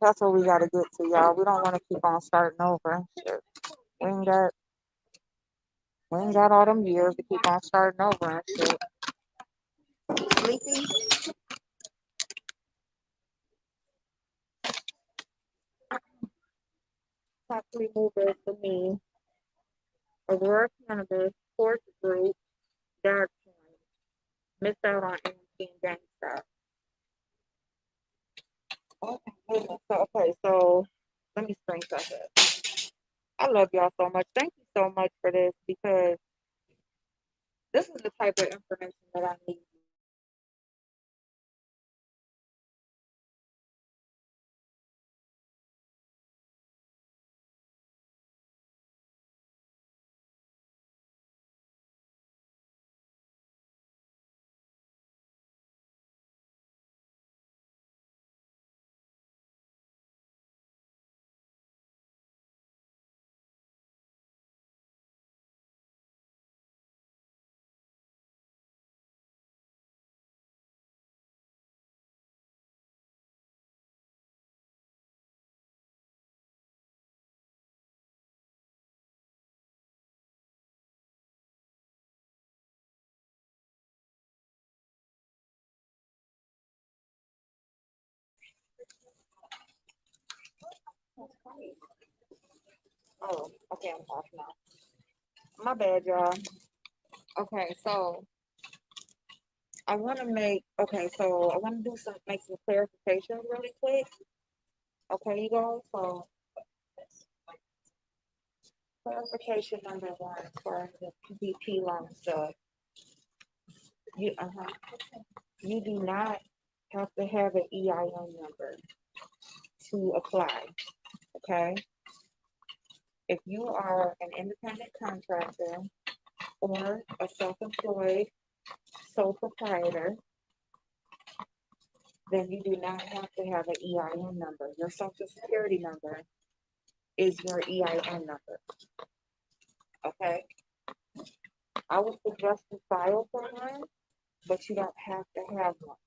that's what we got to get to, y'all. We don't want to keep on starting over. Shit. We ain't got we ain't got all them years to keep on starting over and shit. Sleepy? Top three movers for me: Aurora Cannabis, Fourth Group, Dark Point. Missed out on AMC and GameStop. Oh my goodness. So let me screenshot that. I love y'all so much. Thank you so much for this because this is the type of information that I need. Oh, okay, I'm off now. My bad, y'all. Okay, so I want to make some clarifications really quick. Okay, you guys. So clarification number one for the PPP loan stuff. You do not have to have an EIN number to apply. Okay, if you are an independent contractor or a self-employed sole proprietor, then you do not have to have an EIN number. Your social security number is your EIN number. Okay. I would suggest you file for one, but you don't have to have one,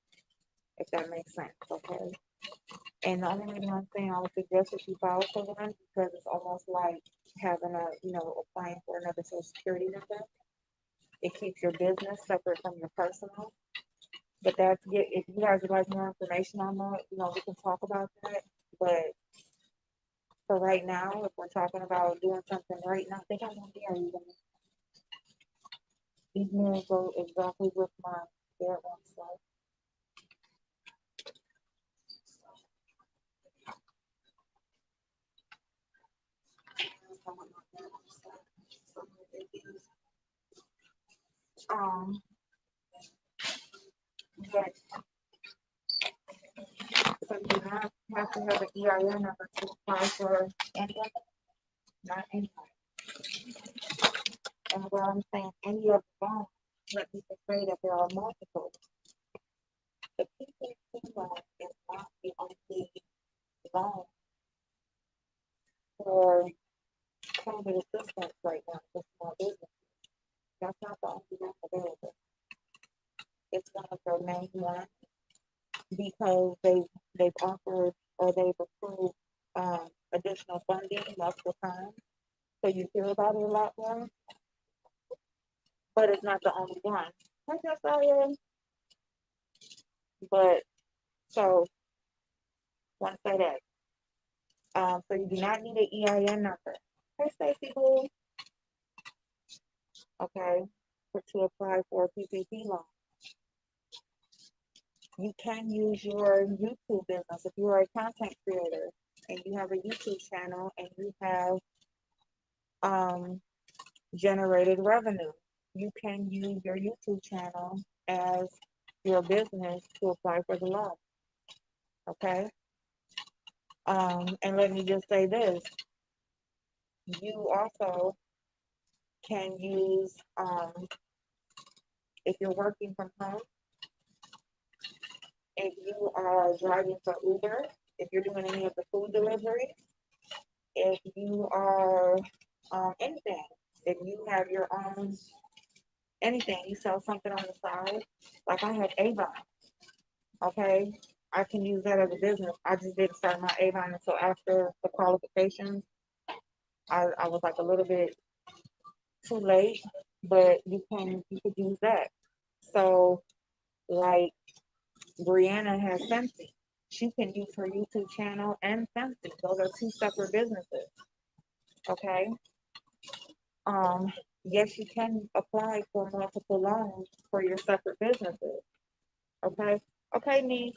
if that makes sense. Okay. And the only reason I'm saying I would suggest that you file for one because it's almost like having a, applying for another social security number. It keeps your business separate from your personal. But if you guys would like more information on that, we can talk about that. But for right now, if we're talking about doing something right now, I think I'm gonna dare you. These men go exactly with my bed one side. Um, but so you do not have to have an EIN number to apply for any of them, not any. And what I'm saying, any of them, let me say that there are multiple. The PPP loan is not the only loan for COVID assistance right now for small business. That's not the only one available. It's one of the main ones because they've offered or they've approved additional funding multiple times. So you hear about it a lot more, but it's not the only one. I guess I am. But so want to say that. So you do not need an EIN number. Hey, Stacey Boo. Okay, to apply for a PPP loan. You can use your YouTube business if you are a content creator and you have a YouTube channel and you have generated revenue. You can use your YouTube channel as your business to apply for the loan. Okay. And let me just say this. You also can use, if you're working from home, if you are driving for Uber, if you're doing any of the food delivery, if you are anything, if you have your own anything, you sell something on the side, like I had Avon, okay? I can use that as a business. I just didn't start my Avon until after the qualifications. I was like a little bit too late, but you could use that. So like Brianna has Scentsy. She can use her YouTube channel and Scentsy. Those are two separate businesses. Okay. Yes, you can apply for multiple loans for your separate businesses. Okay. Okay, niece.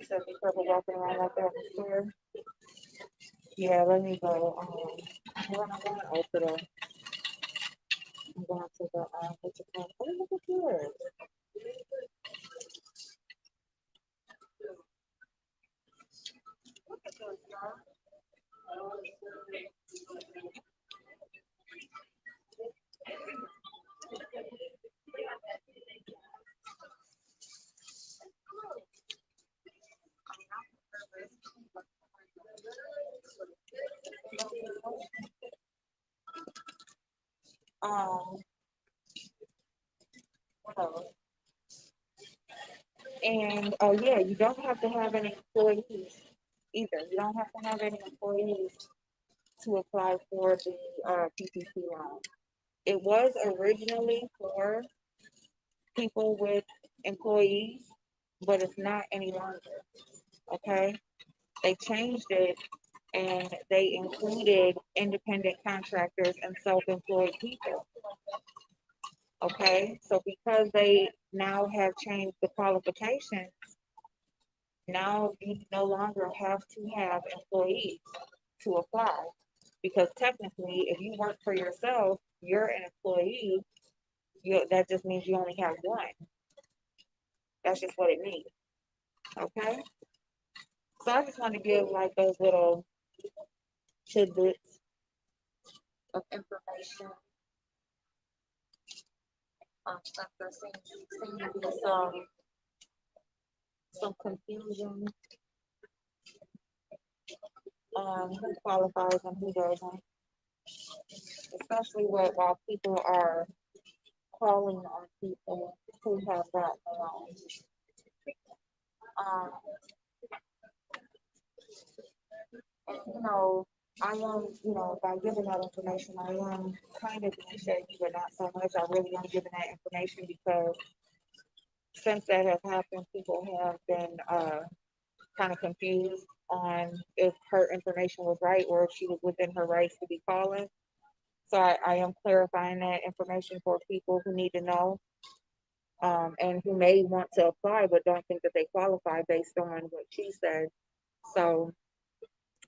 So be careful walking around like that in the store. Yeah, let me go. When I'm going over there, I'm going to the what you call? Oh, look at here. Look at this, y'all. Um, what else? And oh yeah, you don't have to have any employees either. You don't have to have any employees to apply for the PPP loan. It was originally for people with employees, but it's not any longer. Okay, they changed it and they included independent contractors and self-employed people. Okay, so because they now have changed the qualifications, now you no longer have to have employees to apply. Because technically, if you work for yourself, you're an employee. That just means you only have one. That's just what it means. Okay. So I just want to give like those little tidbits of information. Stuff that seems to be some some confusion on who qualifies and who doesn't, especially while people are calling on people who have gotten along. Um, and, I am, by giving that information, I am kind of being shady, but not so much. I really am giving that information because since that has happened, people have been kind of confused on if her information was right or if she was within her rights to be calling. So I am clarifying that information for people who need to know, and who may want to apply but don't think that they qualify based on what she said. So,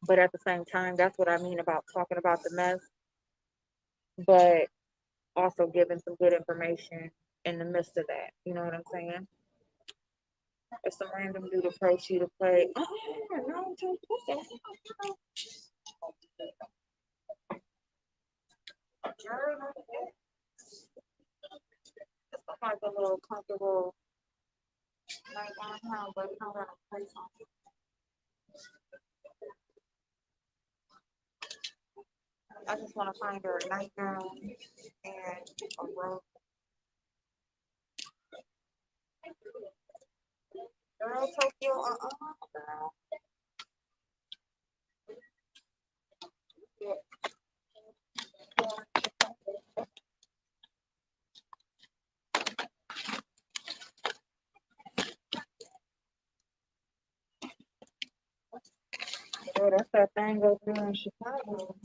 but at the same time, that's what I mean about talking about the mess, but also giving some good information in the midst of that. You know what I'm saying? If some random dude approach you to play, oh, no, don't put that. It's like a little comfortable night downtown, but you don't got to play something. I just want to find her a nightgown and a robe. Girl, Tokyo, girl. Yeah. Oh, that's that thing over there in Chicago.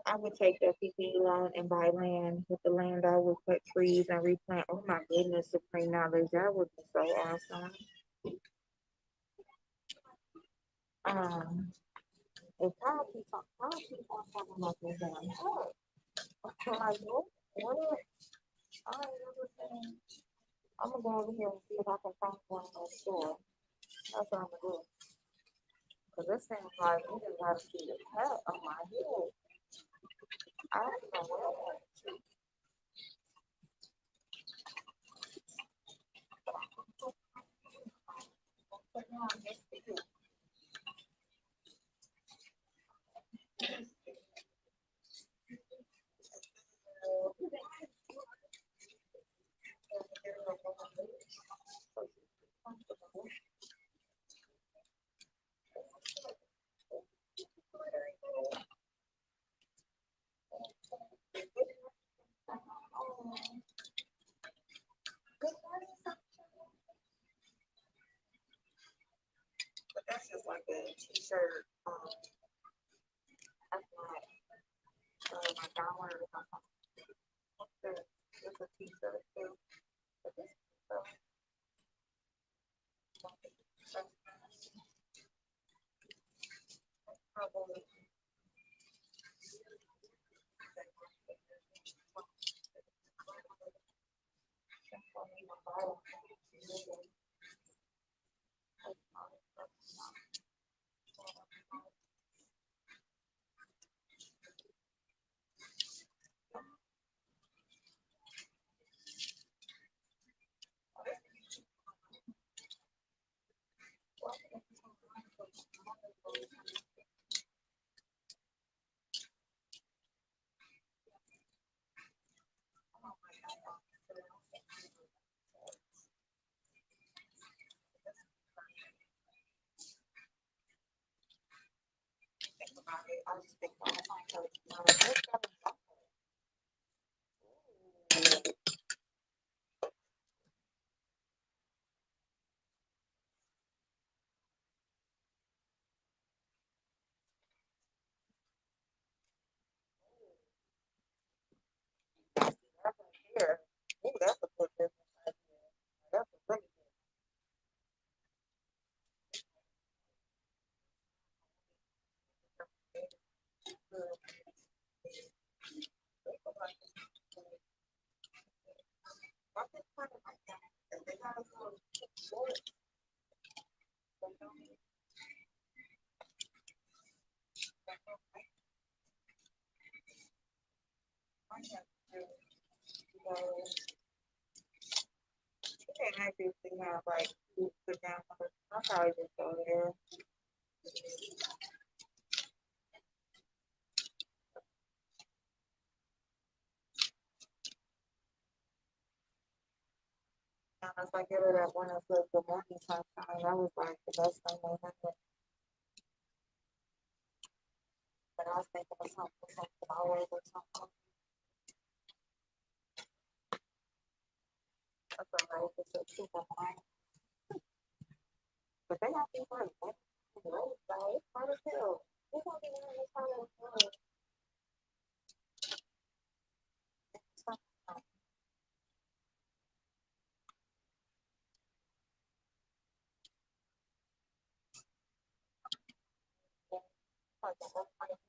I would take that PPP loan and buy land. With the land, I would cut trees and replant. Oh my goodness, supreme knowledge. That would be so awesome. Um, if how keep on talking about this damn house? Like, what? I ain't never seen. I'm gonna go over here and see if I can find one in the store. That's what I'm gonna do. Cause this seems like we just gotta see the cat on my head. I don't know where. But that's just like a t-shirt. That's not my dollar or something. It's a t-shirt too. But this probably think about it. I just think about it. Here. Ooh, that's a good business idea. That's a really good. can actually have like put down. I'll probably just go there. And if I get it at one of the morning time, that was like the best thing they had. But I was thinking of something always or something. That's a right. It's a super mind. But they got people like that. It's hard as hell. They gonna be wearing this kind of stuff. Like the whole kind of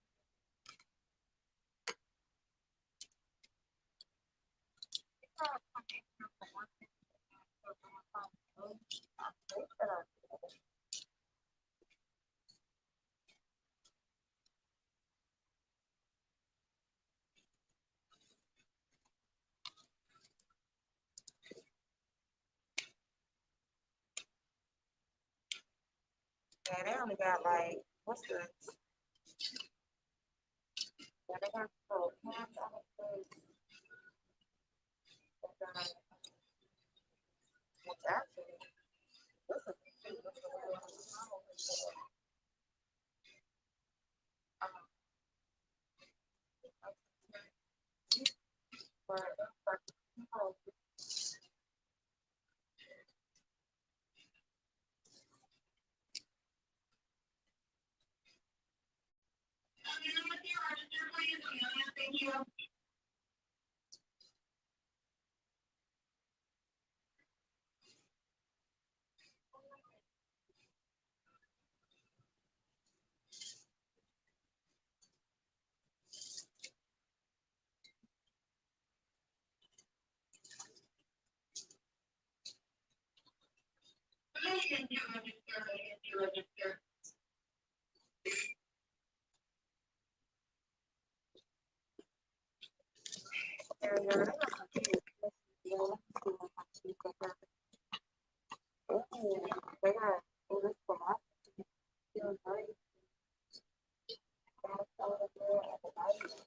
yeah, they only got like what's the yeah, they got little pants on the face. Which actually this is for area. They got some cute. Yeah, let's see what my cute they got. Oh, they got this for my feels great. That's all the girl at the bottom.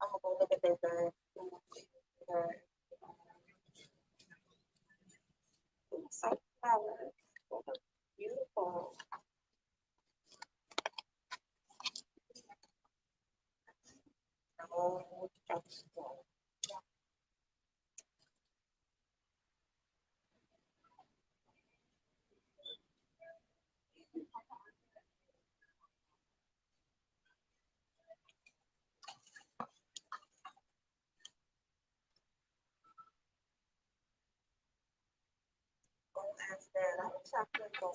I'm gonna go look at their birds. Sunflowers. Beautiful. Oh, that's cool. Go ask that. I wish I could go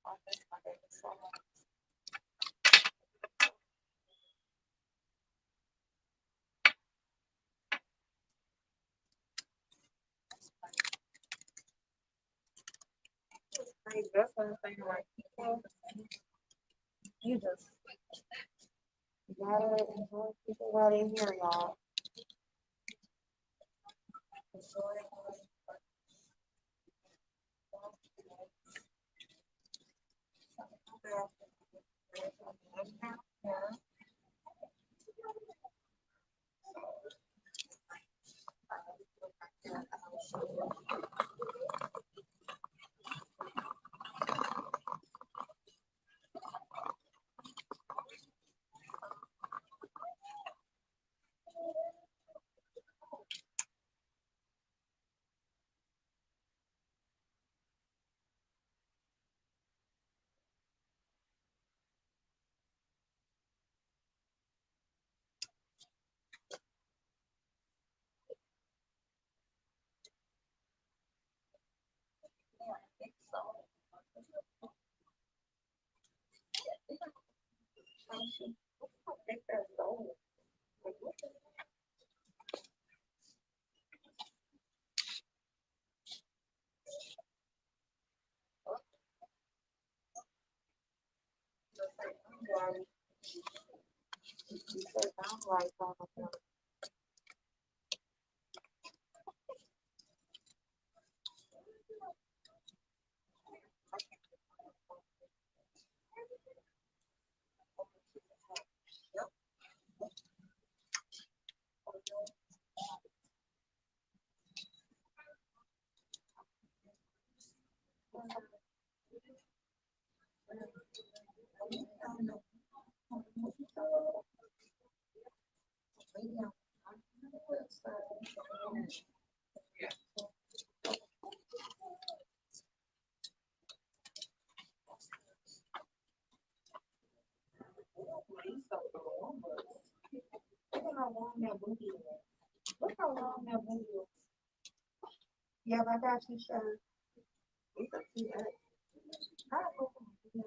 on this Monday. So it's crazy. That's one thing. Like people, you just gotta enjoy people while they're here, y'all. Enjoy it. You said downright on them. Look how long that booty is. Look how long that booty is. Yeah, I got you, sir. We can see that. I don't know.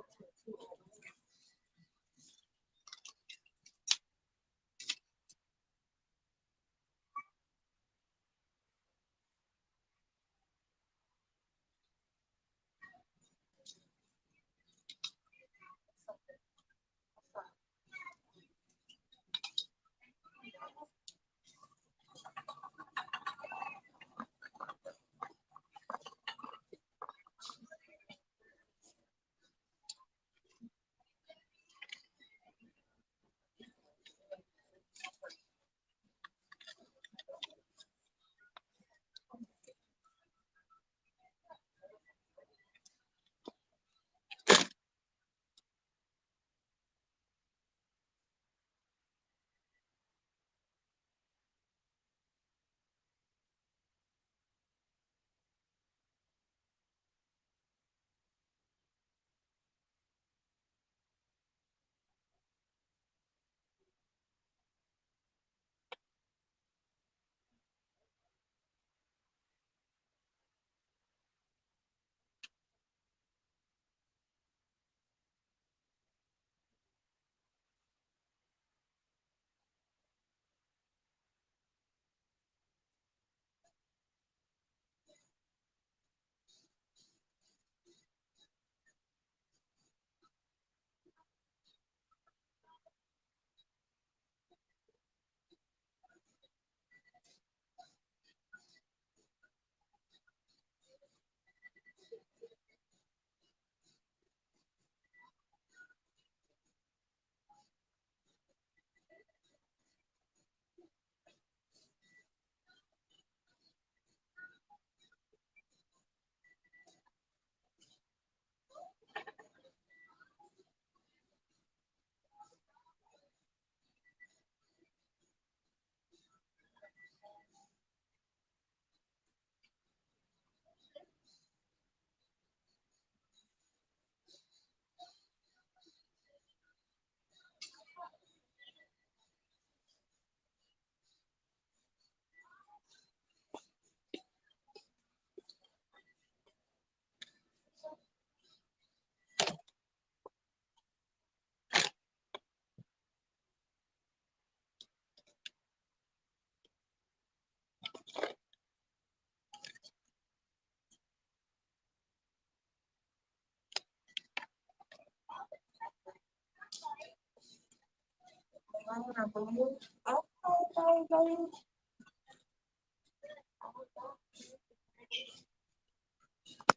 I want to move. Okay, baby.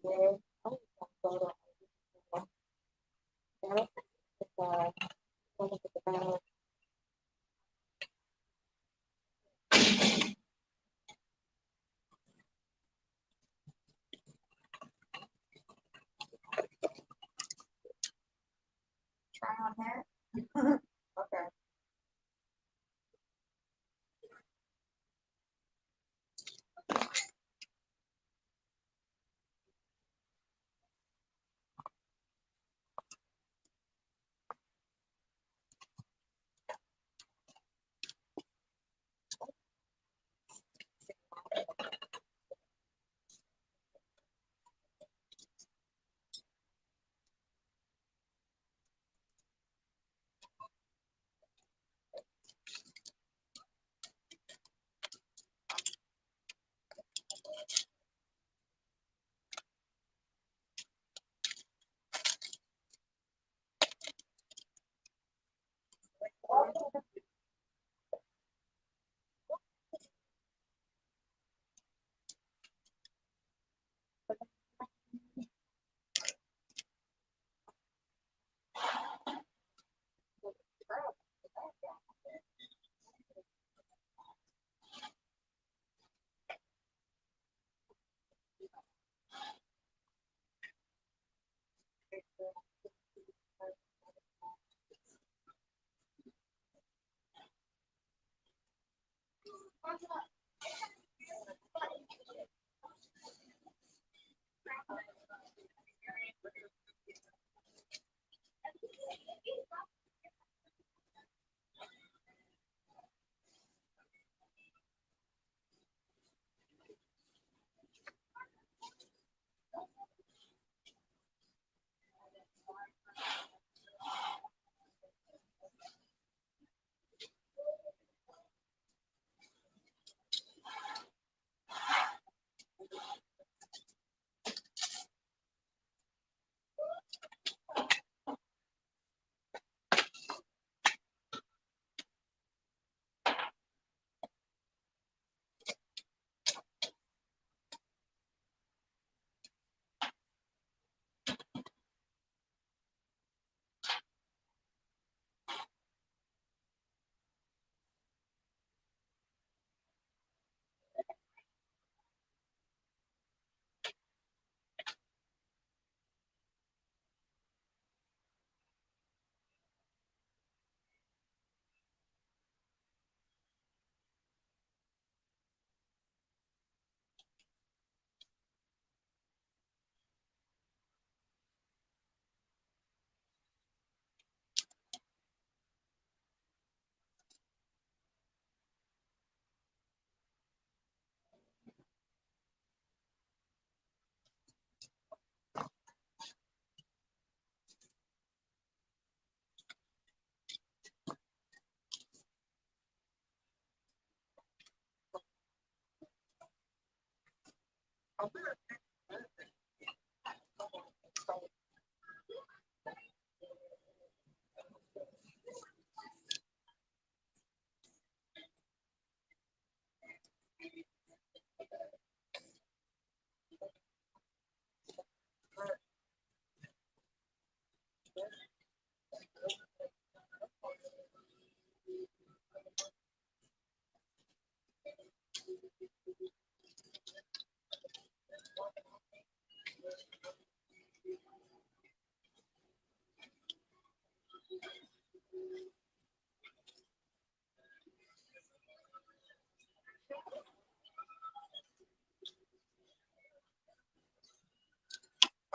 Yeah. Oh, photo. Try on that. Okay.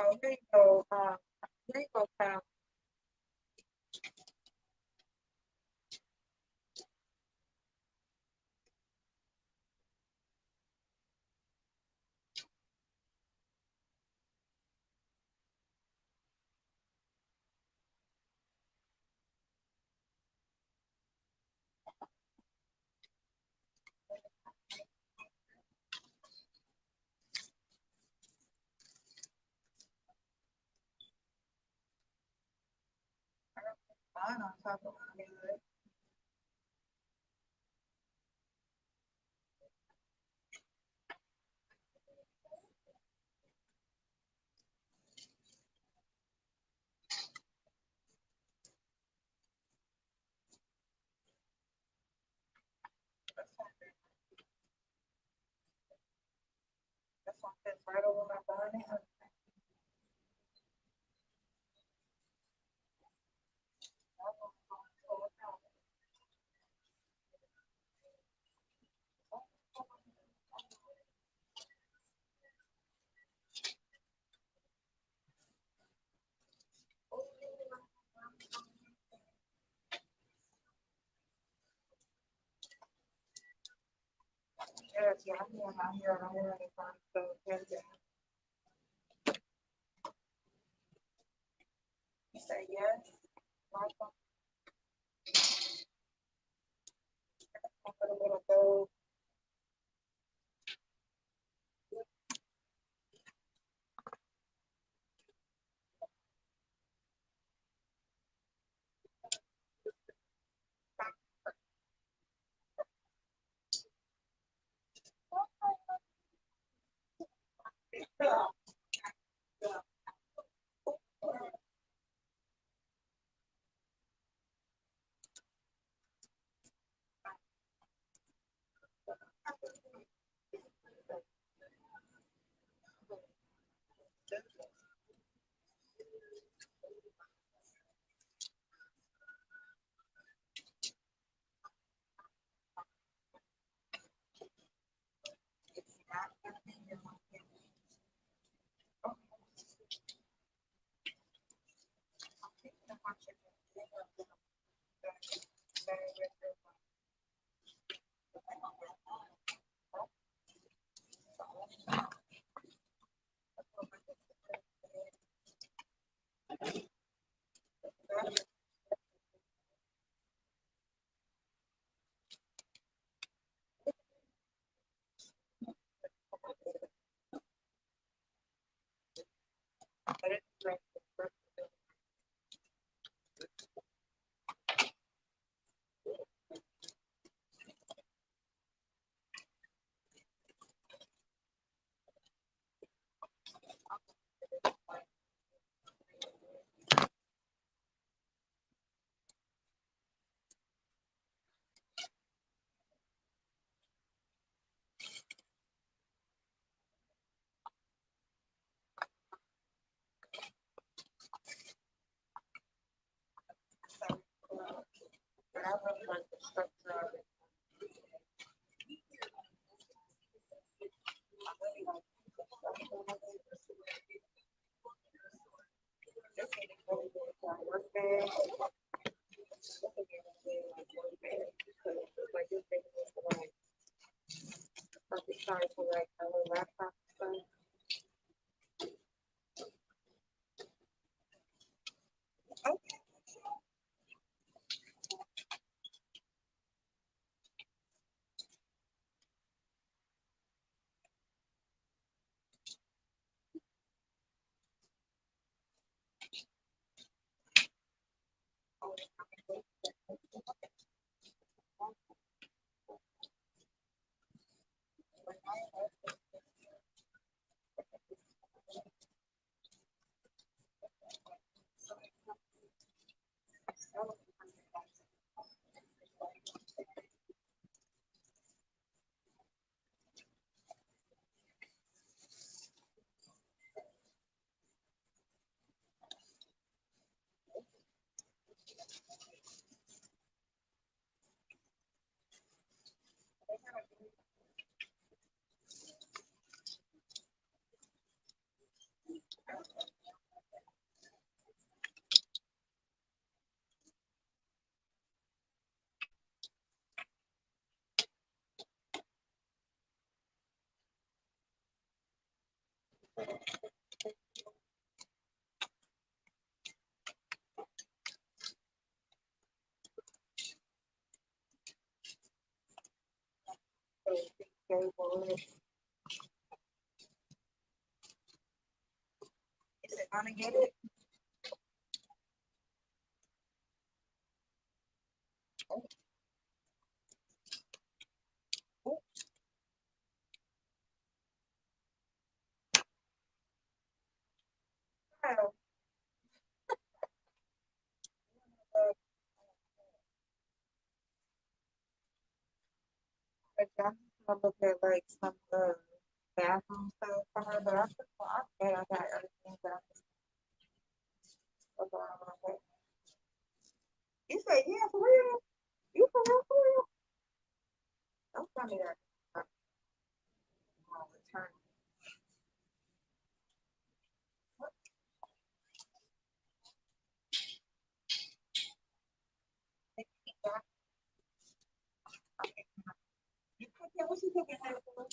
Oh, here you go. Here you go, Pam. Fine on top of my head. That's one fits right over my body. Yes, yeah, I'm going out here and I'm wearing it on, so yes, yeah. You say yes. Welcome. I'll put a little gold. It's not gonna be your monkey. Oh, I'm thinking of watching it. But it's like the first time. But I really like the structure of it. I really like the structure of it. This is really good for a work bag. This is really like work bag because it's like this thing is like perfect size for like a little laptop and stuff. Okay. Is it gonna get it? Oh, I'm gonna look at like some bathroom stuff for her, but I think I got everything that I'm looking around. You say, yeah, for real? You for real, for real? Don't tell me that. I'll return. You cooking? What you cooking there for?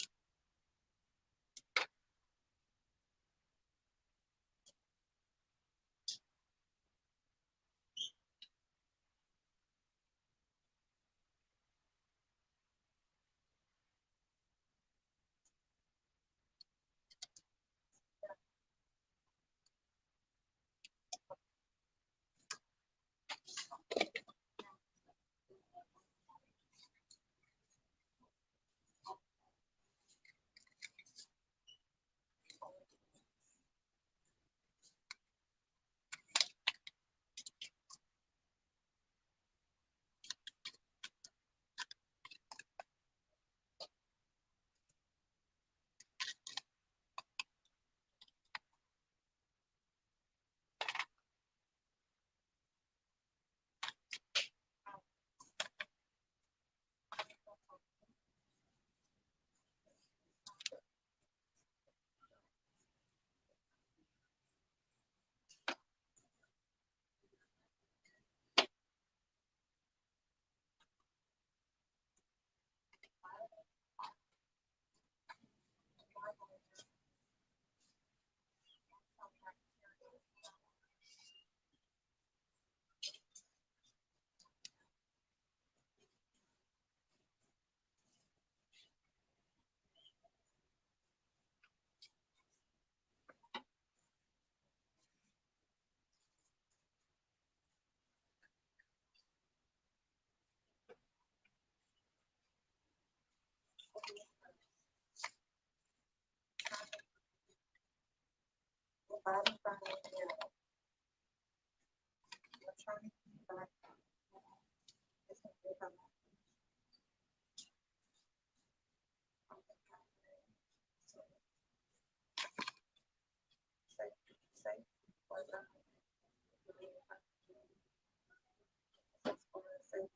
Body from here. I'm trying to keep back. It's gonna be from safe, safe. For the safe,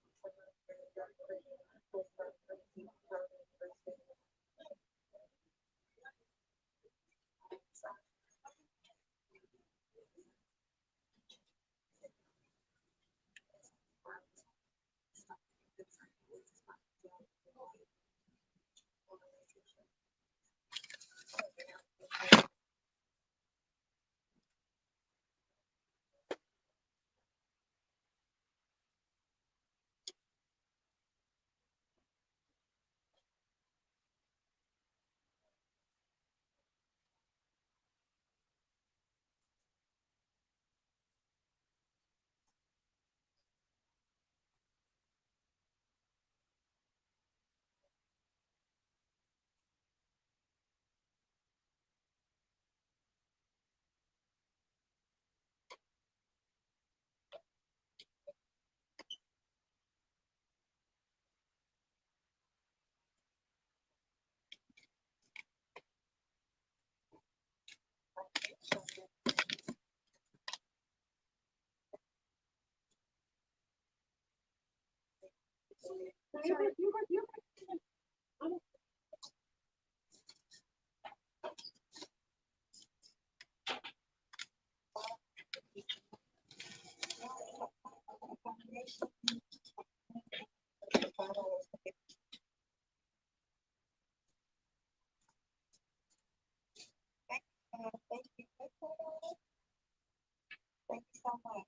Thank you. Thank you so much.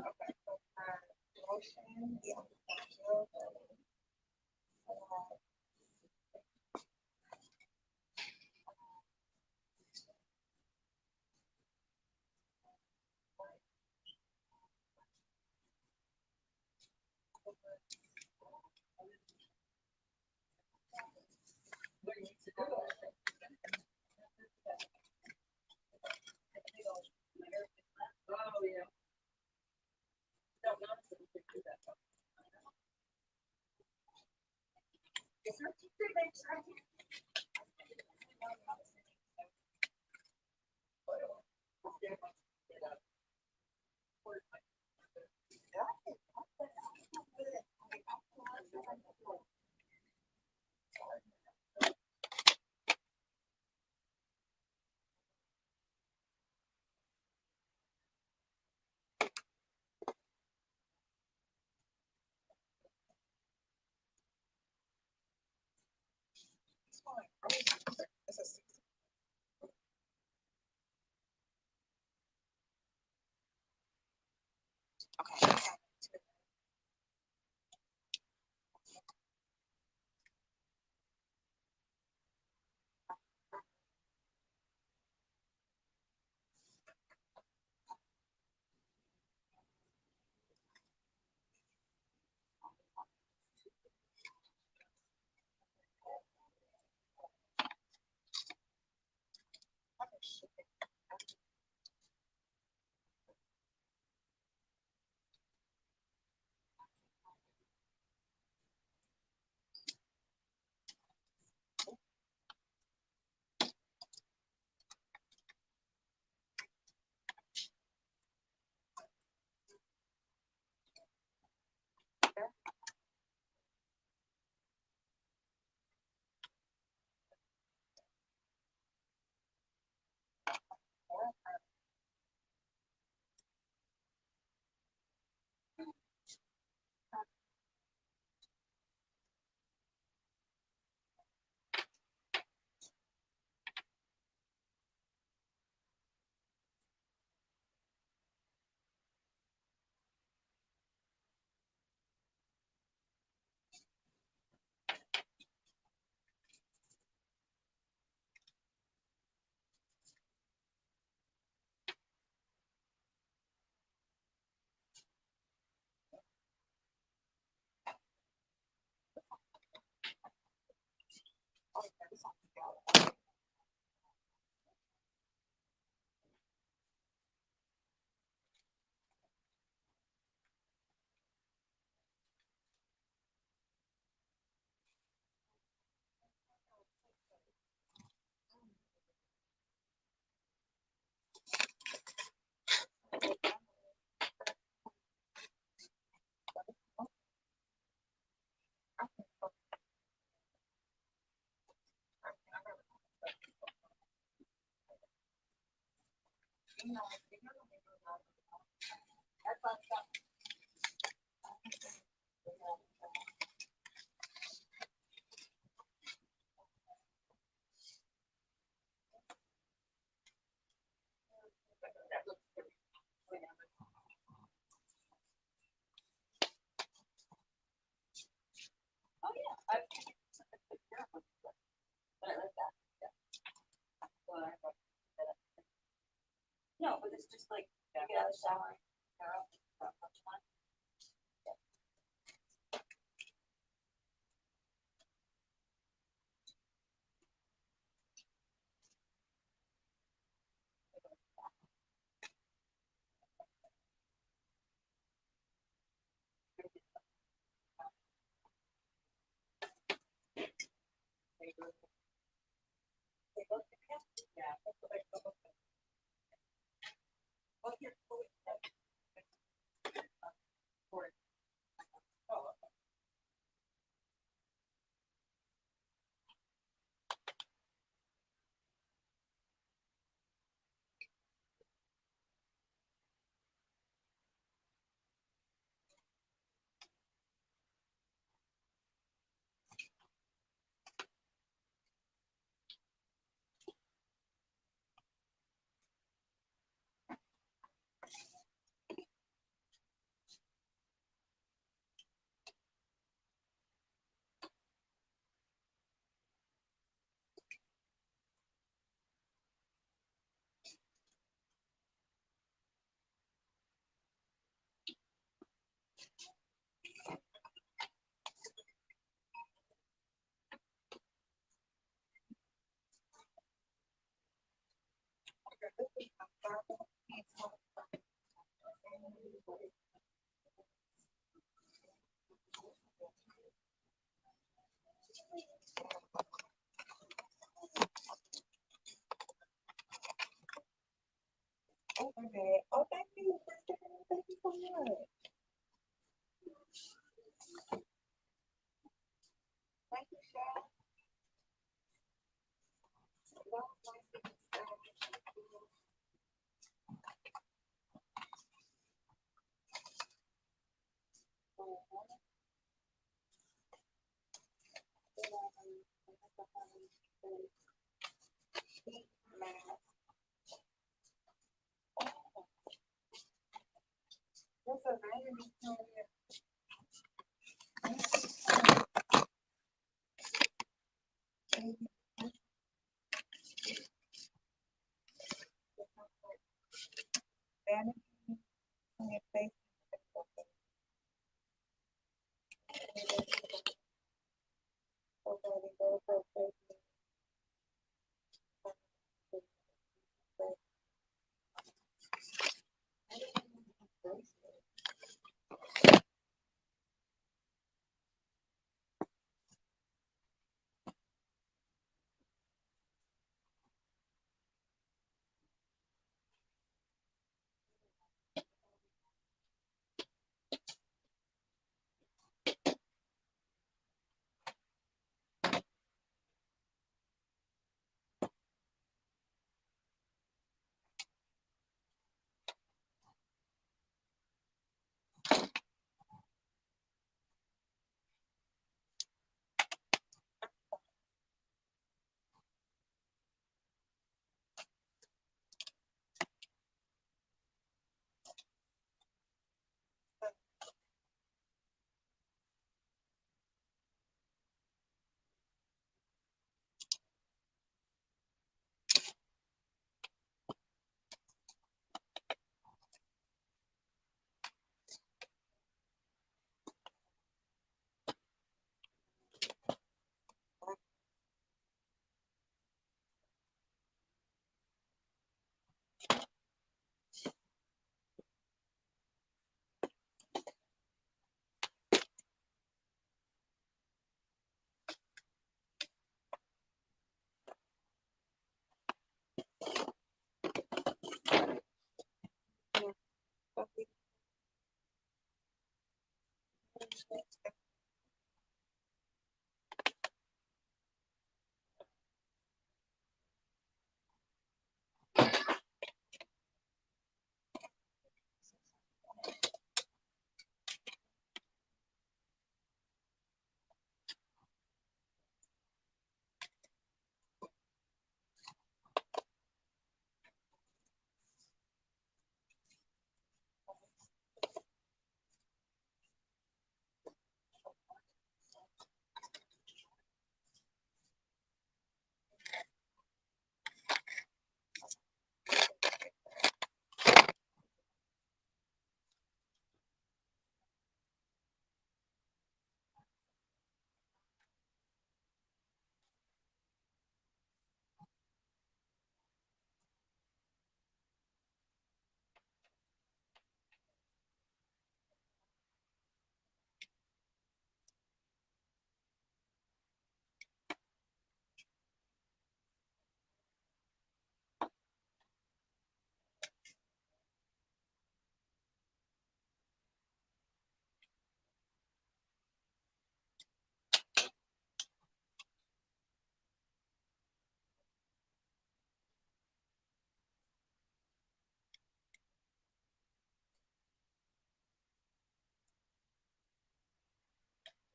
Okay, so lotion, yeah. Is there two things right here? It's a six. Okay. Okay. Oh, thank you, Kristen. Thank you so much. Thank you, Sharon. What's a vanity vanity on your face?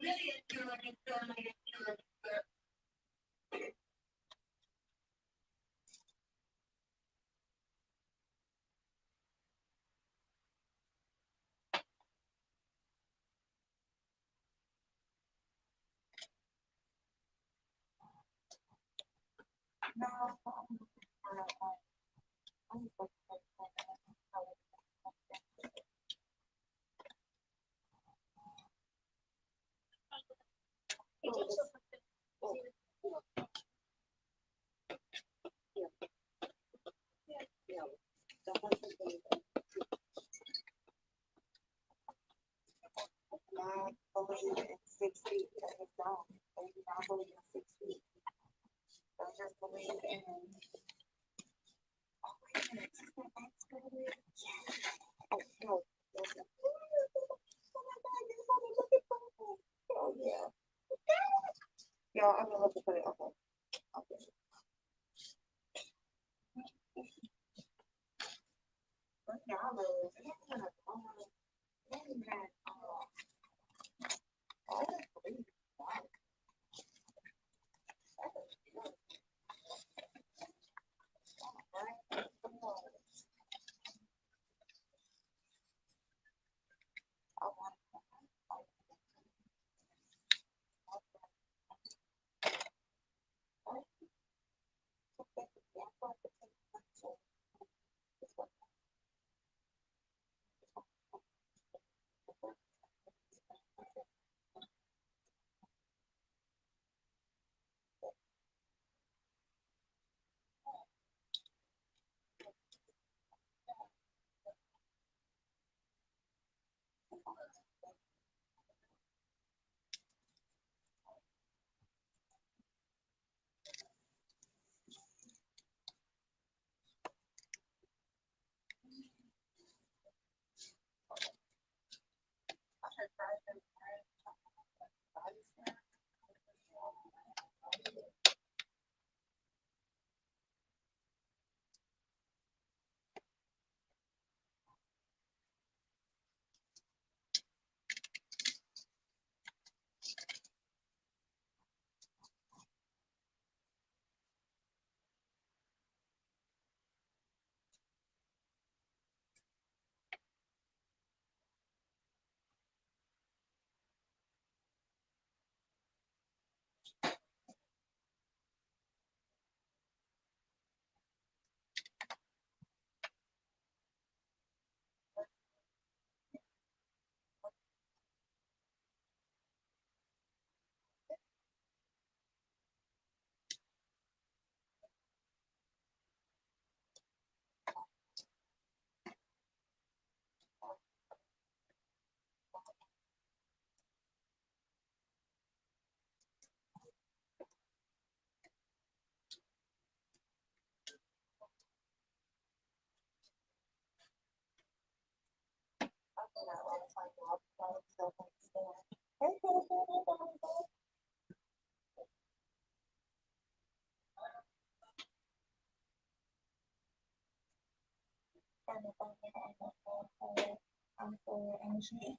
No, I'm looking for I believe in 6 feet that it's gone. They do not believe in 6 feet. They just believe in, oh, wait a minute, is that excavator? Oh, no. There's a- Oh my God, there's only looking for it. Oh, yeah. Y'all, I'm gonna look for it. Okay. Okay. $1. Oh, please. I'm so anxious.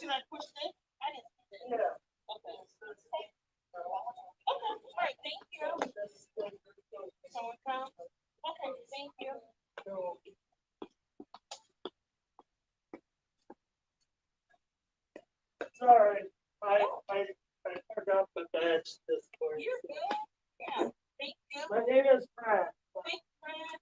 Sorry, I forgot the badge this morning. You're good. Yeah. Thank you. My name is Brad. Thanks, Brad.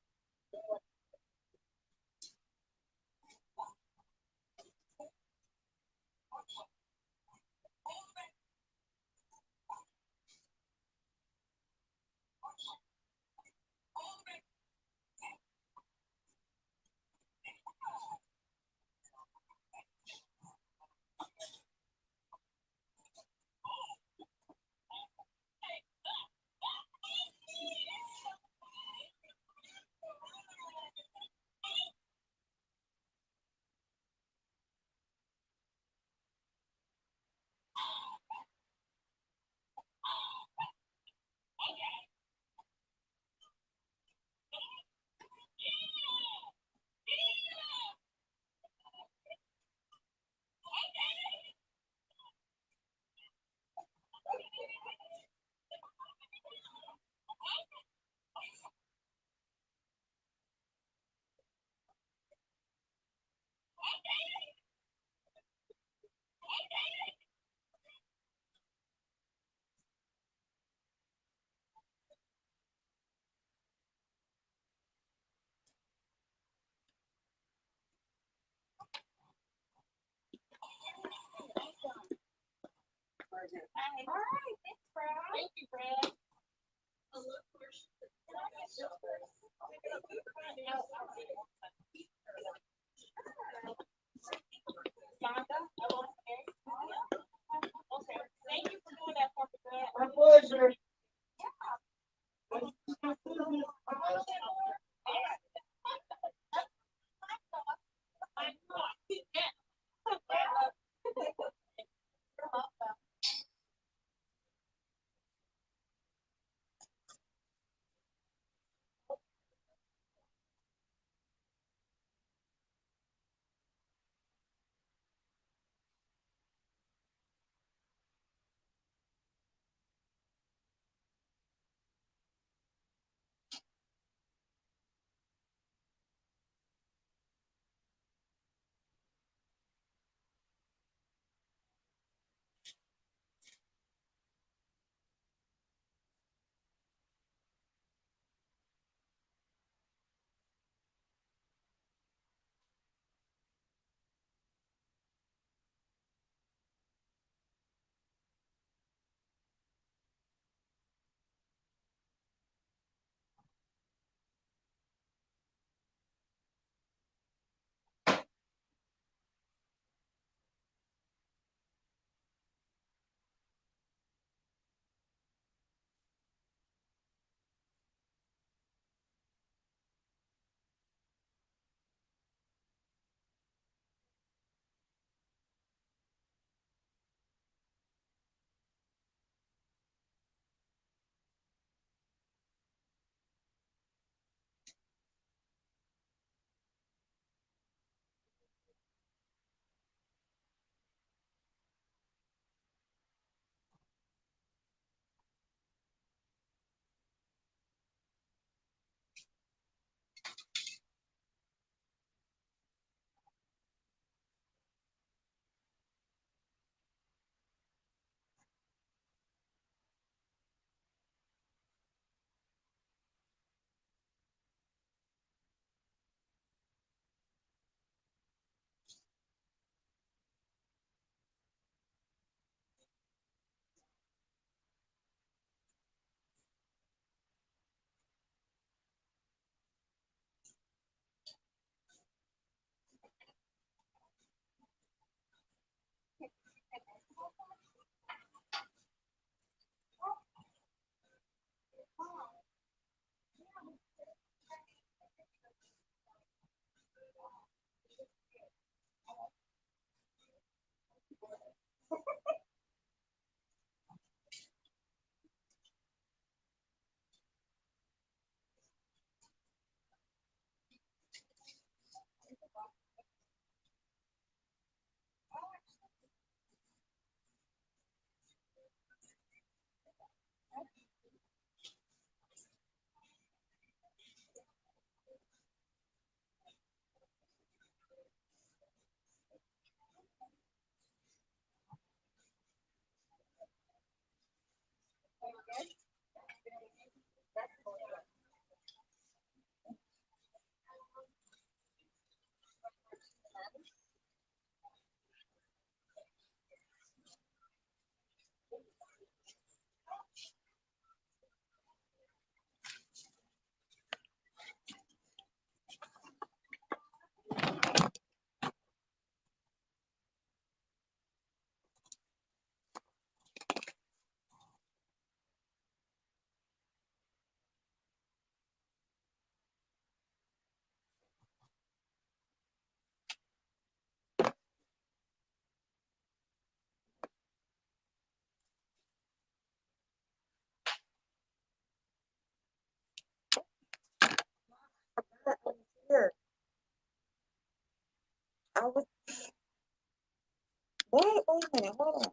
All right. Thanks, Brad. Thank you, Brad. Okay. Thank you for doing that for me, Brad. My pleasure. here. I was what? Wait a minute, hold on.